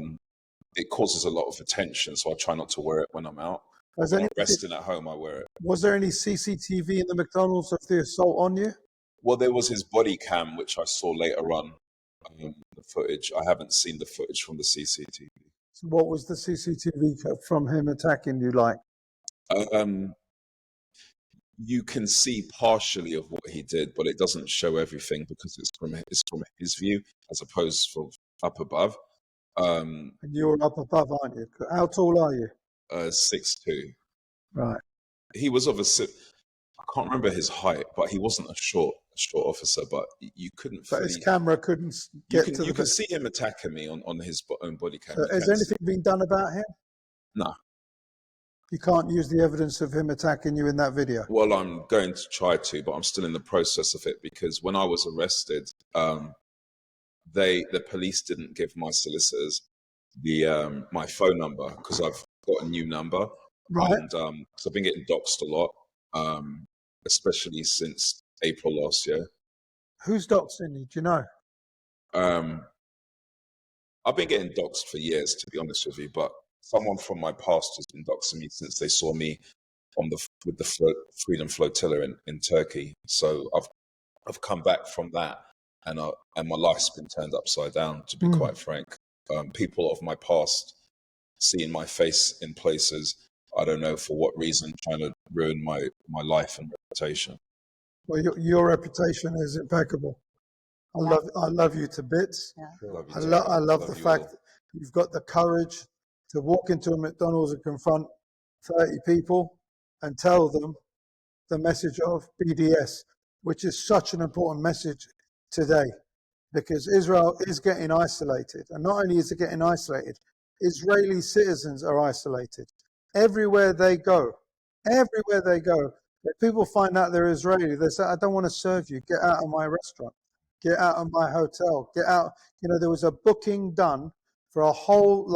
it causes a lot of attention, so I try not to wear it when I'm out. When I'm resting at home, I wear it. Was there any CCTV in the McDonald's of the assault on you? Well, there was his body cam, which I saw later on, the footage. I haven't seen the footage from the CCTV. So what was the CCTV from him attacking you like? You can see partially of what he did, but it doesn't show everything because it's from his view as opposed from up above. And you're up above, aren't you? How tall are you? 6'2". Right. He was I can't remember his height, but he wasn't a short officer. But you couldn't. But his camera couldn't get to. You can see him attacking me on his own body camera. So has anything been done about him? No. You can't use the evidence of him attacking you in that video. Well, I'm going to try to, but I'm still in the process of it because when I was arrested, the police didn't give my solicitors my phone number because I've got a new number, right? And because I've been getting doxxed a lot, especially since April last year. Who's doxing you? Do you know? I've been getting doxxed for years, to be honest with you, but someone from my past has been doxing me since they saw me with the Freedom Flotilla in Turkey. So I've come back from that, and my life's been turned upside down, to be quite frank. People of my past seeing my face in places, I don't know for what reason, trying to ruin my life and reputation. Well, your reputation is impeccable. I love you to bits. Yeah. I love the fact You've got the courage to walk into a McDonald's and confront 30 people and tell them the message of BDS, which is such an important message today, because Israel is getting isolated. And not only is it getting isolated, Israeli citizens are isolated. Everywhere they go, if people find out they're Israeli, they say, I don't want to serve you. Get out of my restaurant. Get out of my hotel. Get out. You know, there was a booking done for a whole,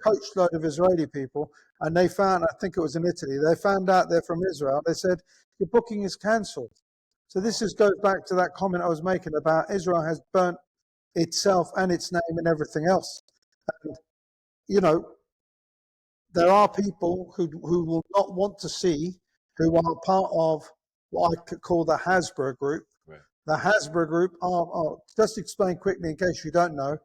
coach load of Israeli people. And they found, I think it was in Italy, they found out they're from Israel. They said, your booking is cancelled. So this goes back to that comment I was making about Israel has burnt itself and its name and everything else. And, you know, there are people who will not want to see, who are part of what I could call the Hasbara group. Right. The Hasbara group are, just explain quickly in case you don't know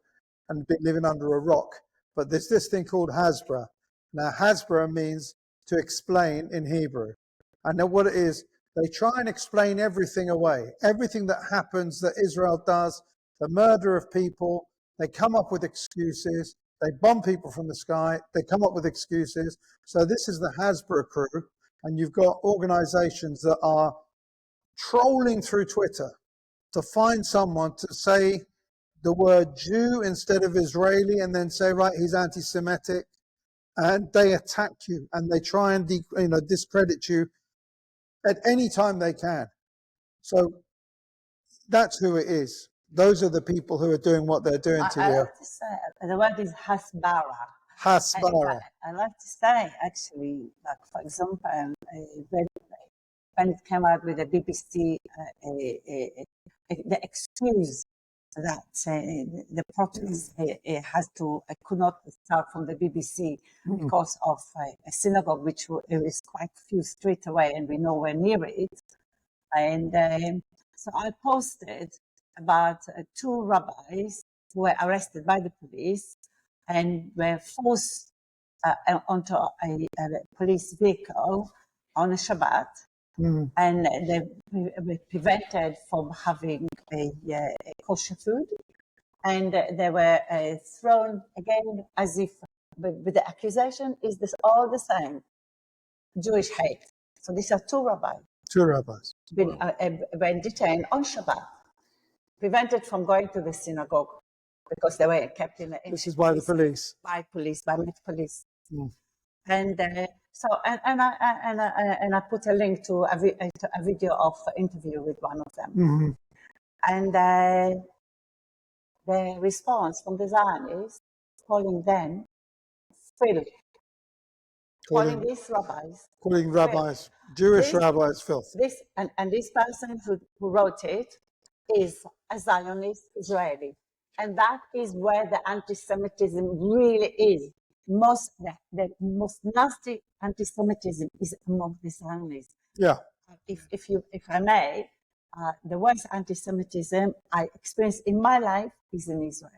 and been living under a rock, but there's this thing called Hasbara. Now, Hasbara means to explain in Hebrew. And then what it is, they try and explain everything away. Everything that happens that Israel does, the murder of people, they come up with excuses. They bomb people from the sky. They come up with excuses. So this is the Hasbara crew. And you've got organizations that are trolling through Twitter to find someone to say the word Jew instead of Israeli and then say, right, he's anti-Semitic. And they attack you and they try and discredit you at any time they can. So that's who it is. Those are the people who are doing what they're doing to I you. like to say, the word is Hasbara. Hasbara. I like to say, actually, like, for example, when it came out with the BBC, the excuse that the protest could not start from the BBC because of a synagogue, which is quite a few streets away and we're nowhere near it. And so I posted about 2 rabbis who were arrested by the police and were forced onto a police vehicle on a Shabbat. And they were prevented from having a kosher food. And they were thrown again as if, with the accusation, is this all the same? Jewish hate. So these are 2 rabbis. 2 rabbis. Been detained on Shabbat, prevented from going to the synagogue because they were kept in. This is by the police. By Met Police. And so I put a link to a video of interview with one of them. And the response from the Zionists, calling them filth, calling these rabbis, Jewish rabbis, filth. This and this person who wrote it is a Zionist Israeli, and that is where the anti-Semitism really is. The most nasty anti-Semitism is among the Zionists. Yeah. If I may, the worst anti-Semitism I experienced in my life is in Israel.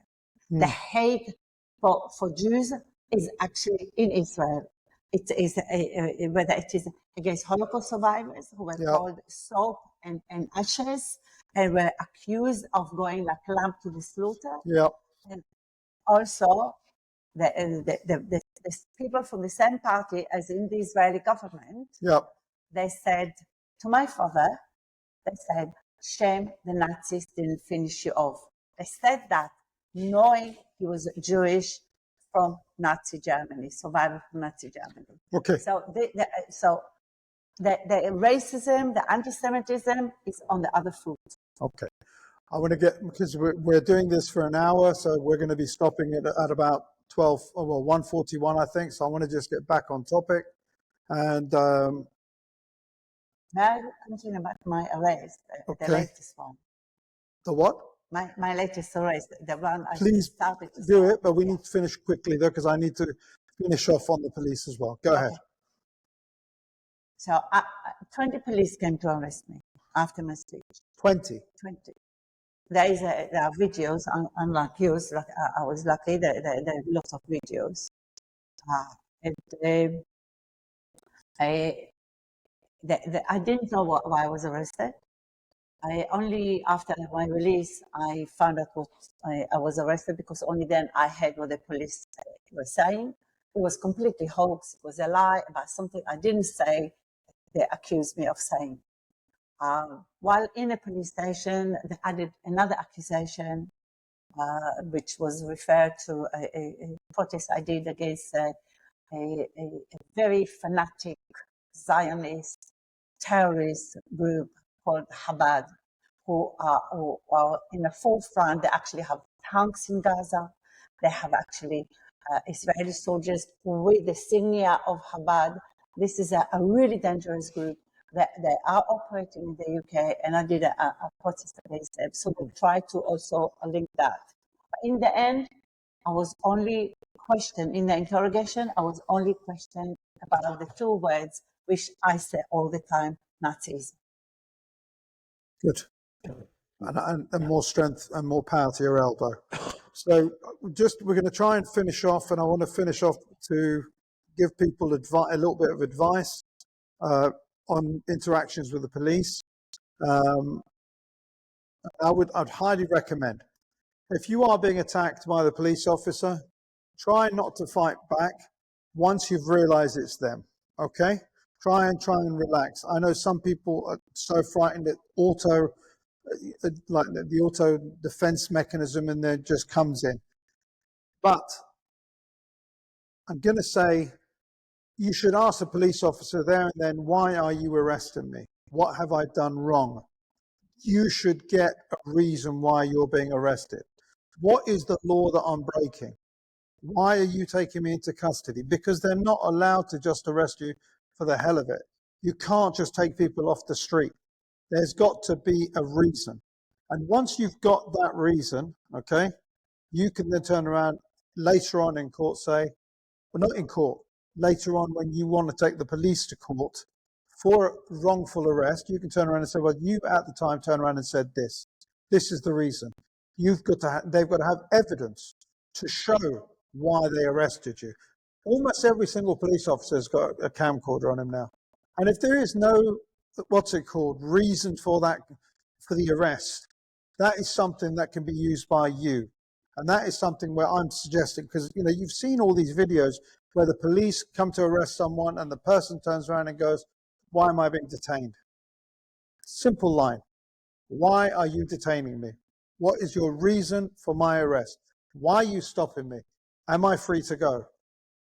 The hate for Jews is actually in Israel. It is whether it is against Holocaust survivors who were called soap and ashes and were accused of going like lamb to the slaughter. Yeah. And also the people from the same party as in the Israeli government. Yeah. They said to my father, they said, shame the Nazis didn't finish you off. They said that knowing he was Jewish from Nazi Germany, survivor from Nazi Germany. Okay. So the racism, the anti-Semitism is on the other foot. Okay. I want to get, because we're doing this for an hour, so we're going to be stopping it at about 1:41, I think. So I want to just get back on topic. And May I continue about my arrest, the latest one? The what? My latest arrest, the one I Please started to do it, but we need to finish quickly though, because I need to finish off on the police as well. Go ahead. So 20 police came to arrest me after my speech. 20. There are videos, unlike yours, I was lucky, there are lots of videos. I didn't know why I was arrested. I only after my release, I found out what I was arrested, because only then I heard what the police were saying. It was completely hoax. It was a lie about something I didn't say. They accused me of saying. While in a police station, they added another accusation, which was referred to a protest I did against a very fanatic Zionist terrorist group called Chabad, who are in the forefront. They actually have tanks in Gaza. They have actually Israeli soldiers with the insignia of Chabad. This is a really dangerous group. They are operating in the UK, and I did a protest against them. So we try to also link that. But in the end, I was only questioned in the interrogation. I was only questioned about the two words which I say all the time: Nazis. Good. And more strength and more power to your elbow. So we're going to try and finish off, and I want to finish off to give people a little bit of advice on interactions with the police. I'd highly recommend, if you are being attacked by the police officer, try not to fight back once you've realized it's them, okay? Try and relax. I know some people are so frightened that the auto defense mechanism in there just comes in. But I'm going to say, you should ask the police officer there and then, why are you arresting me? What have I done wrong? You should get a reason why you're being arrested. What is the law that I'm breaking? Why are you taking me into custody? Because they're not allowed to just arrest you for the hell of it. You can't just take people off the street. There's got to be a reason. And once you've got that reason, okay, you can then turn around later on in court, say, well, not in court, later on when you want to take the police to court for wrongful arrest, you can turn around and say, well, you at the time turned around and said this. This is the reason. They've got to have evidence to show why they arrested you. Almost every single police officer has got a camcorder on him now. And if there is no, reason for that, for the arrest, that is something that can be used by you. And that is something where I'm suggesting, because, you've seen all these videos where the police come to arrest someone and the person turns around and goes, why am I being detained? Simple line. Why are you detaining me? What is your reason for my arrest? Why are you stopping me? Am I free to go?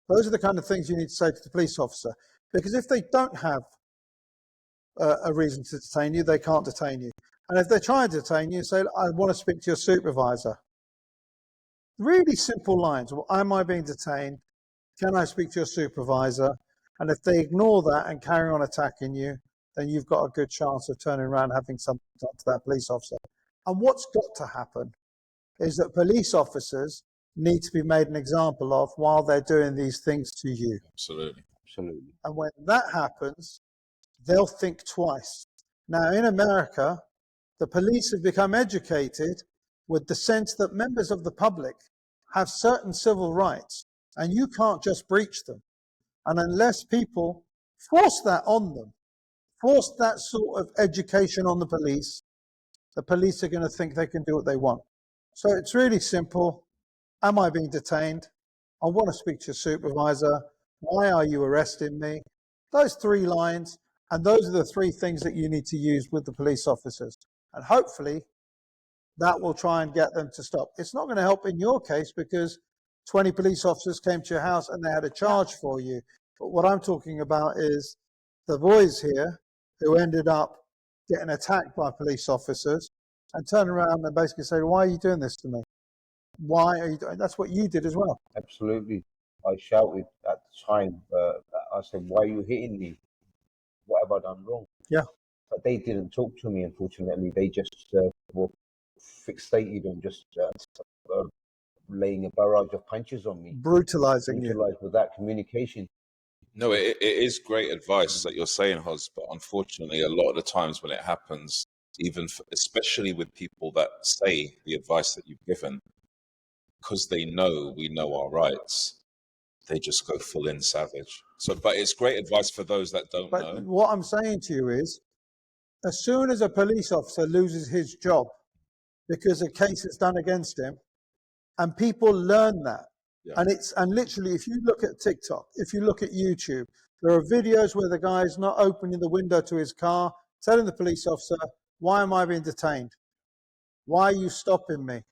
Those are the kind of things you need to say to the police officer. Because if they don't have a reason to detain you, they can't detain you. And if they try and detain you, say, I want to speak to your supervisor. Really simple lines. Well, am I being detained? Can I speak to your supervisor? And if they ignore that and carry on attacking you, then you've got a good chance of turning around and having something done to that police officer. And what's got to happen is that police officers need to be made an example of while they're doing these things to you. Absolutely. Absolutely. And when that happens, they'll think twice. Now, in America, the police have become educated with the sense that members of the public have certain civil rights, and you can't just breach them. And unless people force that on them, force that sort of education on the police are going to think they can do what they want. So it's really simple. Am I being detained? I want to speak to your supervisor. Why are you arresting me? Those 3 lines, and those are the 3 things that you need to use with the police officers. And hopefully that will try and get them to stop. It's not going to help in your case because 20 police officers came to your house and they had a charge for you. But what I'm talking about is the boys here who ended up getting attacked by police officers and turn around and basically say, why are you doing this to me? Why are you doing? That's what you did as well. Absolutely. I shouted at the time. I said, why are you hitting me? What have I done wrong? Yeah. But they didn't talk to me, unfortunately. They just were fixated on just laying a barrage of punches on me. Brutalizing you. Without communication. No, it is great advice that you're saying, Hos, but unfortunately, a lot of the times when it happens, especially with people that say the advice that you've given, because we know our rights, they just go full in savage. So, but it's great advice for those that don't know. What I'm saying to you is, as soon as a police officer loses his job because a case is done against him, and people learn that, and literally, if you look at TikTok, if you look at YouTube, there are videos where the guy is not opening the window to his car, telling the police officer, "Why am I being detained? Why are you stopping me?"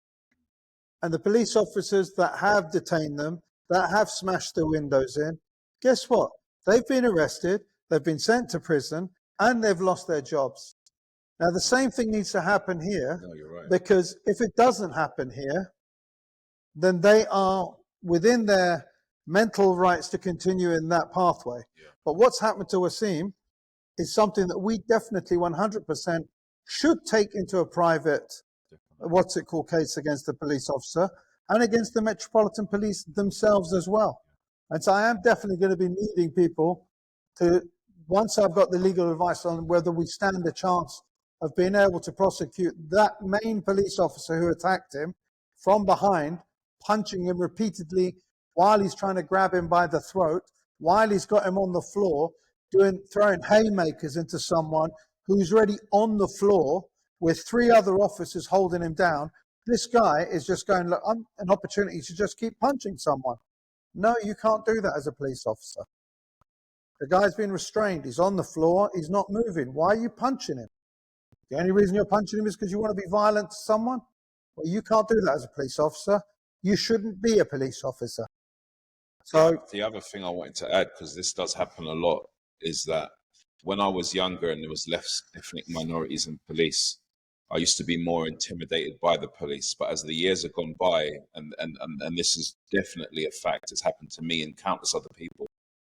And the police officers that have detained them, that have smashed the windows in, guess what? They've been arrested, they've been sent to prison, and they've lost their jobs. Now, the same thing needs to happen here, No, you're right. because if it doesn't happen here, then they are within their mental rights to continue in that pathway. But what's happened to Waseem is something that we definitely 100% should take into a private, case against the police officer and against the Metropolitan Police themselves as well. And so I am definitely going to be needing people to, once I've got the legal advice on whether we stand a chance of being able to prosecute that main police officer who attacked him from behind, punching him repeatedly while he's trying to grab him by the throat, while he's got him on the floor, throwing haymakers into someone who's already on the floor with 3 other officers holding him down. This guy is just going, look, I'm an opportunity to just keep punching someone. No, you can't do that as a police officer. The guy's been restrained. He's on the floor. He's not moving. Why are you punching him? The only reason you're punching him is because you want to be violent to someone? Well, you can't do that as a police officer. You shouldn't be a police officer. So the other thing I wanted to add, because this does happen a lot, is that when I was younger and there was less ethnic minorities in police, I used to be more intimidated by the police. But as the years have gone by, and this is definitely a fact, it's happened to me and countless other people,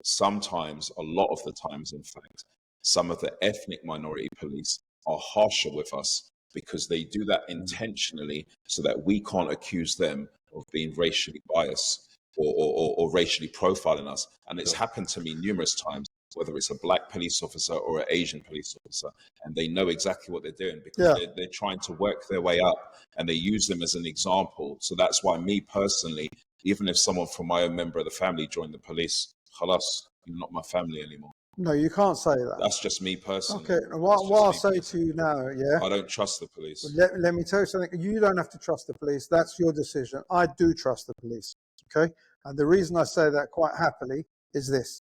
sometimes, a lot of the times, in fact, some of the ethnic minority police are harsher with us because they do that intentionally so that we can't accuse them of being racially biased or racially profiling us. And it's happened to me numerous times, whether it's a black police officer or an Asian police officer, and they know exactly what they're doing because they're trying to work their way up and they use them as an example. So that's why me personally, even if someone from my own member of the family joined the police, khalas, you're not my family anymore. no, you can't say that. That's just me personally. Okay, what I'll say to you now, I don't trust the police. Let me tell you something. You don't have to trust the police. That's your decision. I do trust the police. Okay? And the reason I say that quite happily is this.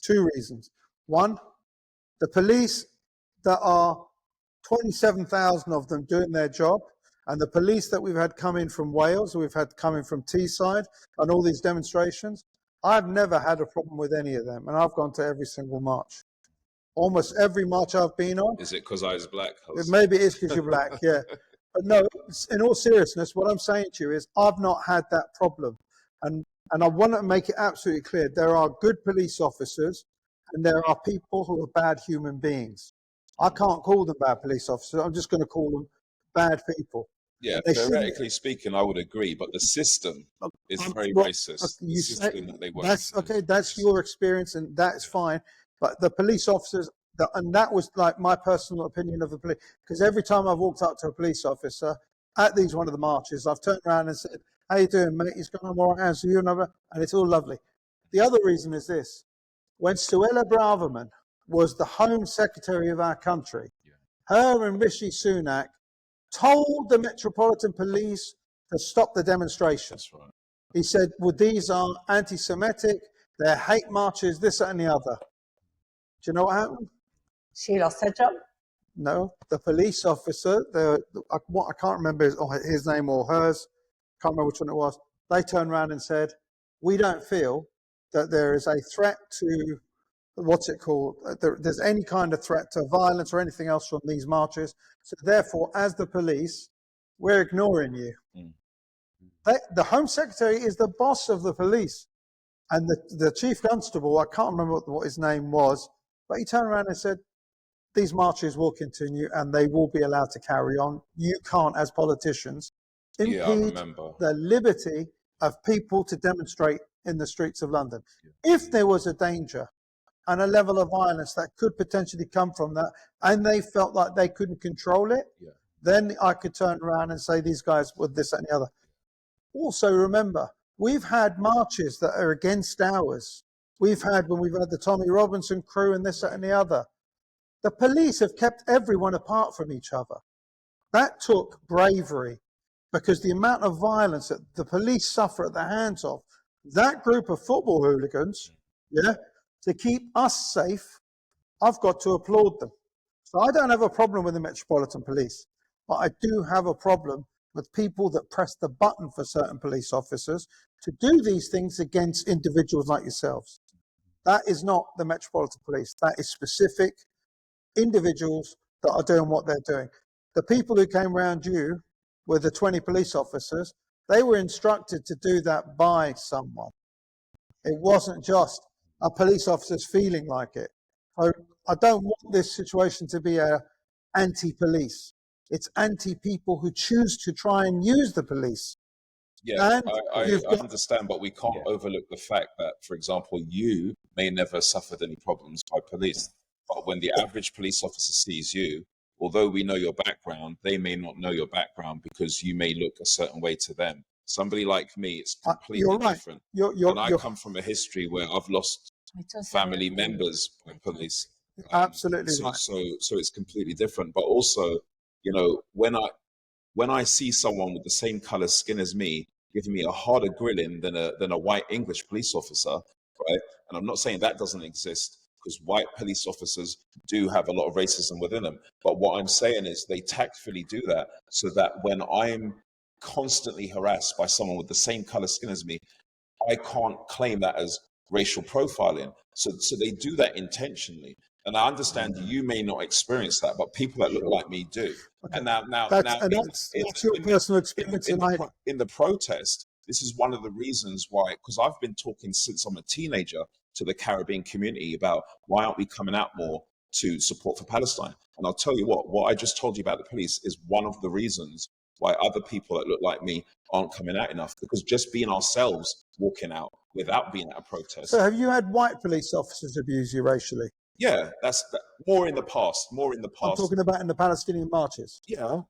2 reasons. One, the police, there are 27,000 of them doing their job, and the police that we've had come in from Wales, we've had coming from Teesside, and all these demonstrations, I've never had a problem with any of them, and I've gone to every single march. Almost every march I've been on. Is it because I was black? Maybe it is because you're black, yeah. But no, in all seriousness, what I'm saying to you is I've not had that problem. And I want to make it absolutely clear, there are good police officers and there are people who are bad human beings. I can't call them bad police officers. I'm just going to call them bad people. Yeah, theoretically speaking, I would agree, but the system is very racist. The system that they work that's okay. That's your experience, and that's fine. But the police officers, and that was like my personal opinion of the police, because every time I've walked up to a police officer at one of the marches, I've turned around and said, "How you doing, mate?" He's going, "I'm all right, how's you?" And it's all lovely. The other reason is this: when Suella Braverman was the Home Secretary of our country, her and Rishi Sunak told the Metropolitan Police to stop the demonstrations. That's right. He said, well, these are anti-Semitic, they're hate marches, this, that, and the other. Do you know what happened? She lost her job. No, the police officer, I can't remember his name or hers, can't remember which one it was. They turned around and said, we don't feel that there is a threat to, there's any kind of threat to violence or anything else from these marches. So therefore, as the police, we're ignoring you. The Home Secretary is the boss of the police. And the Chief Constable, I can't remember what his name was, but he turned around and said, these marches will continue and they will be allowed to carry on. You can't, as politicians, impede the liberty of people to demonstrate in the streets of London. If there was a danger and a level of violence that could potentially come from that, and they felt like they couldn't control it, then I could turn around and say these guys were this, that, and the other. Also, remember, we've had marches that are against ours. We've had when we've had the Tommy Robinson crew and this, that, and the other. The police have kept everyone apart from each other. That took bravery, because the amount of violence that the police suffer at the hands of that group of football hooligans, yeah, to keep us safe, I've got to applaud them. So I don't have a problem with the Metropolitan Police, but I do have a problem with people that press the button for certain police officers to do these things against individuals like yourselves. That is not the Metropolitan Police. That is specific individuals that are doing what they're doing. The people who came around you were the 20 police officers. They were instructed to do that by someone. It wasn't just a police officer's feeling like it. So I don't want this situation to be a anti-police. It's anti-people who choose to try and use the police. Yeah, And I understand, but we can't overlook the fact that, for example, you may never have suffered any problems by police. But when the average police officer sees you, although we know your background, they may not know your background because you may look a certain way to them. Somebody like me, it's completely you're right. different. You're And I come from a history where I've lost family members by police. absolutely right. So it's completely different. But also, you know, when I see someone with the same color skin as me giving me a harder grilling than a white English police officer, right? And I'm not saying that doesn't exist, because white police officers do have a lot of racism within them. But what I'm saying is they tactfully do that so that when I'm constantly harassed by someone with the same color skin as me, I can't claim that as racial profiling. So they do that intentionally. And I understand you may not experience that, but people that look like me do. Okay. And that's your personal experience. In the protest, this is one of the reasons why, because I've been talking since I'm a teenager to the Caribbean community about why aren't we coming out more to support for Palestine? And I'll tell you what I just told you about the police is one of the reasons why other people that look like me aren't coming out enough, because just being ourselves, walking out without being at a protest. So have you had white police officers abuse you racially? Yeah, that's more in the past. I'm talking about in the Palestinian marches. Yeah.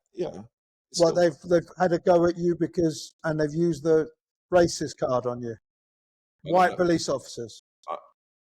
Well, they've had a go at you and they've used the racist card on you. White police officers.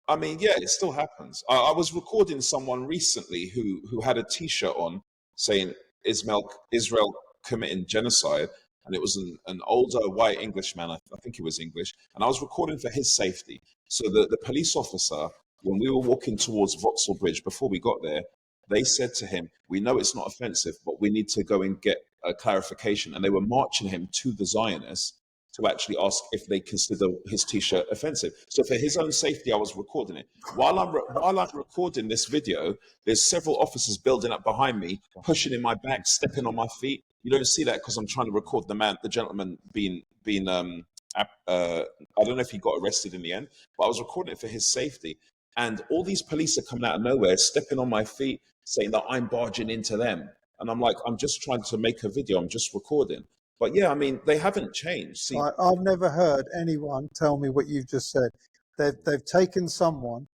I mean, yeah, it still happens. I was recording someone recently who had a T-shirt on saying Israel committing genocide, and it was an older white Englishman. I think he was English, and I was recording for his safety. So the police officer, when we were walking towards Vauxhall Bridge, before we got there, they said to him, "We know it's not offensive, but we need to go and get a clarification." And they were marching him to the Zionists to actually ask if they consider his T-shirt offensive. So for his own safety, I was recording it. While I'm recording this video, there's several officers building up behind me, pushing in my back, stepping on my feet. You don't see that because I'm trying to record the gentleman being I don't know if he got arrested in the end, but I was recording it for his safety. And all these police are coming out of nowhere, stepping on my feet, saying that I'm barging into them. And I'm like, I'm just trying to make a video. I'm just recording. But yeah, I mean, they haven't changed. See, I've never heard anyone tell me what you've just said. They've taken someone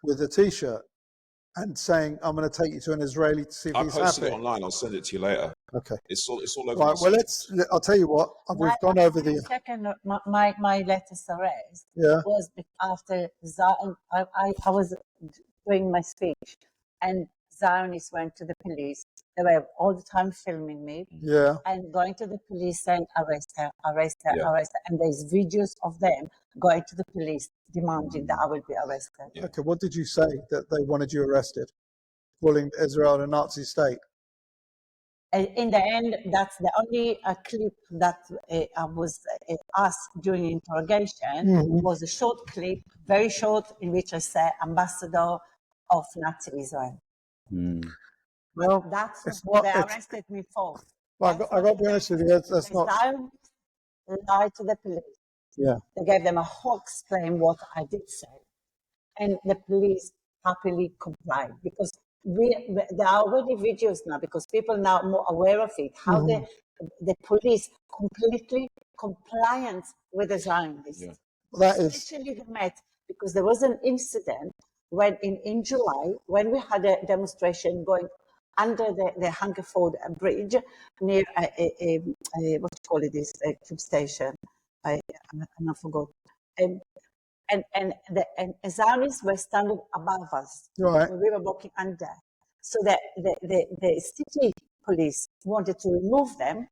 with a T-shirt and saying, "I'm going to take you to an Israeli to see if he's happy." I posted it online. I'll send it to you later. Okay. It's all over. Right. Well, I'll tell you what. We've gone over the second. My latest arrest was after Zion. I was doing my speech, and Zionists went to the police. They were all the time filming me. Yeah. And going to the police saying, "Arrest her, arrest her, arrest her." And there's videos of them going to the police demanding that I will be arrested. Yeah. Okay. What did you say that they wanted you arrested? Calling Israel a Nazi state? In the end, that's the only clip that I was asked during interrogation. It was a short clip, very short, in which I said, "Ambassador of Nazi Israel." Well, that's what they arrested me for. Well, I got to be honest with you, that's not. They lied to the police. Yeah. They gave them a whole explain what I did say, and the police happily complied because there are already videos now because people now are more aware of it. How the police completely compliant with the Zionists. Yeah. Well, especially the Met, because there was an incident when in July when we had a demonstration going under the Hungerford Bridge near what you call it, this tube station. I forgot. And Zionists were standing above us. Right. We were walking under. So that the city police wanted to remove them,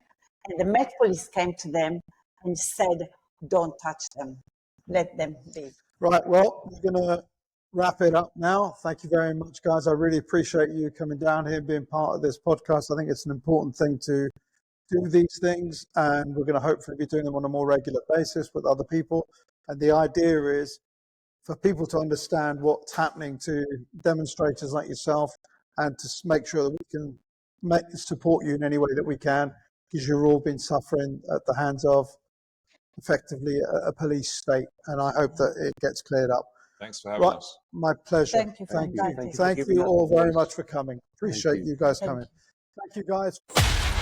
and the Met Police came to them and said, don't touch them, let them be. Right, well, we're going to wrap it up now. Thank you very much, guys. I really appreciate you coming down here and being part of this podcast. I think it's an important thing to do these things, and we're going to hopefully be doing them on a more regular basis with other people. And the idea is for people to understand what's happening to demonstrators like yourself, and to make sure that we can support you in any way that we can, because you've all been suffering at the hands of effectively a police state, and I hope that it gets cleared up. Thanks for having Right, us. my pleasure. Thank you for inviting. Thank you all very much for coming. Appreciate you guys coming. Thank you, guys.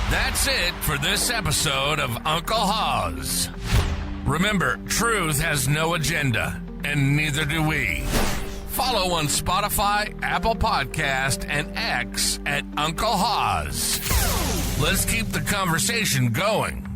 That's it for this episode of Uncle Hawes. Remember, truth has no agenda, and neither do we. Follow on Spotify, Apple Podcast, and X at Uncle Hawes. Let's keep the conversation going.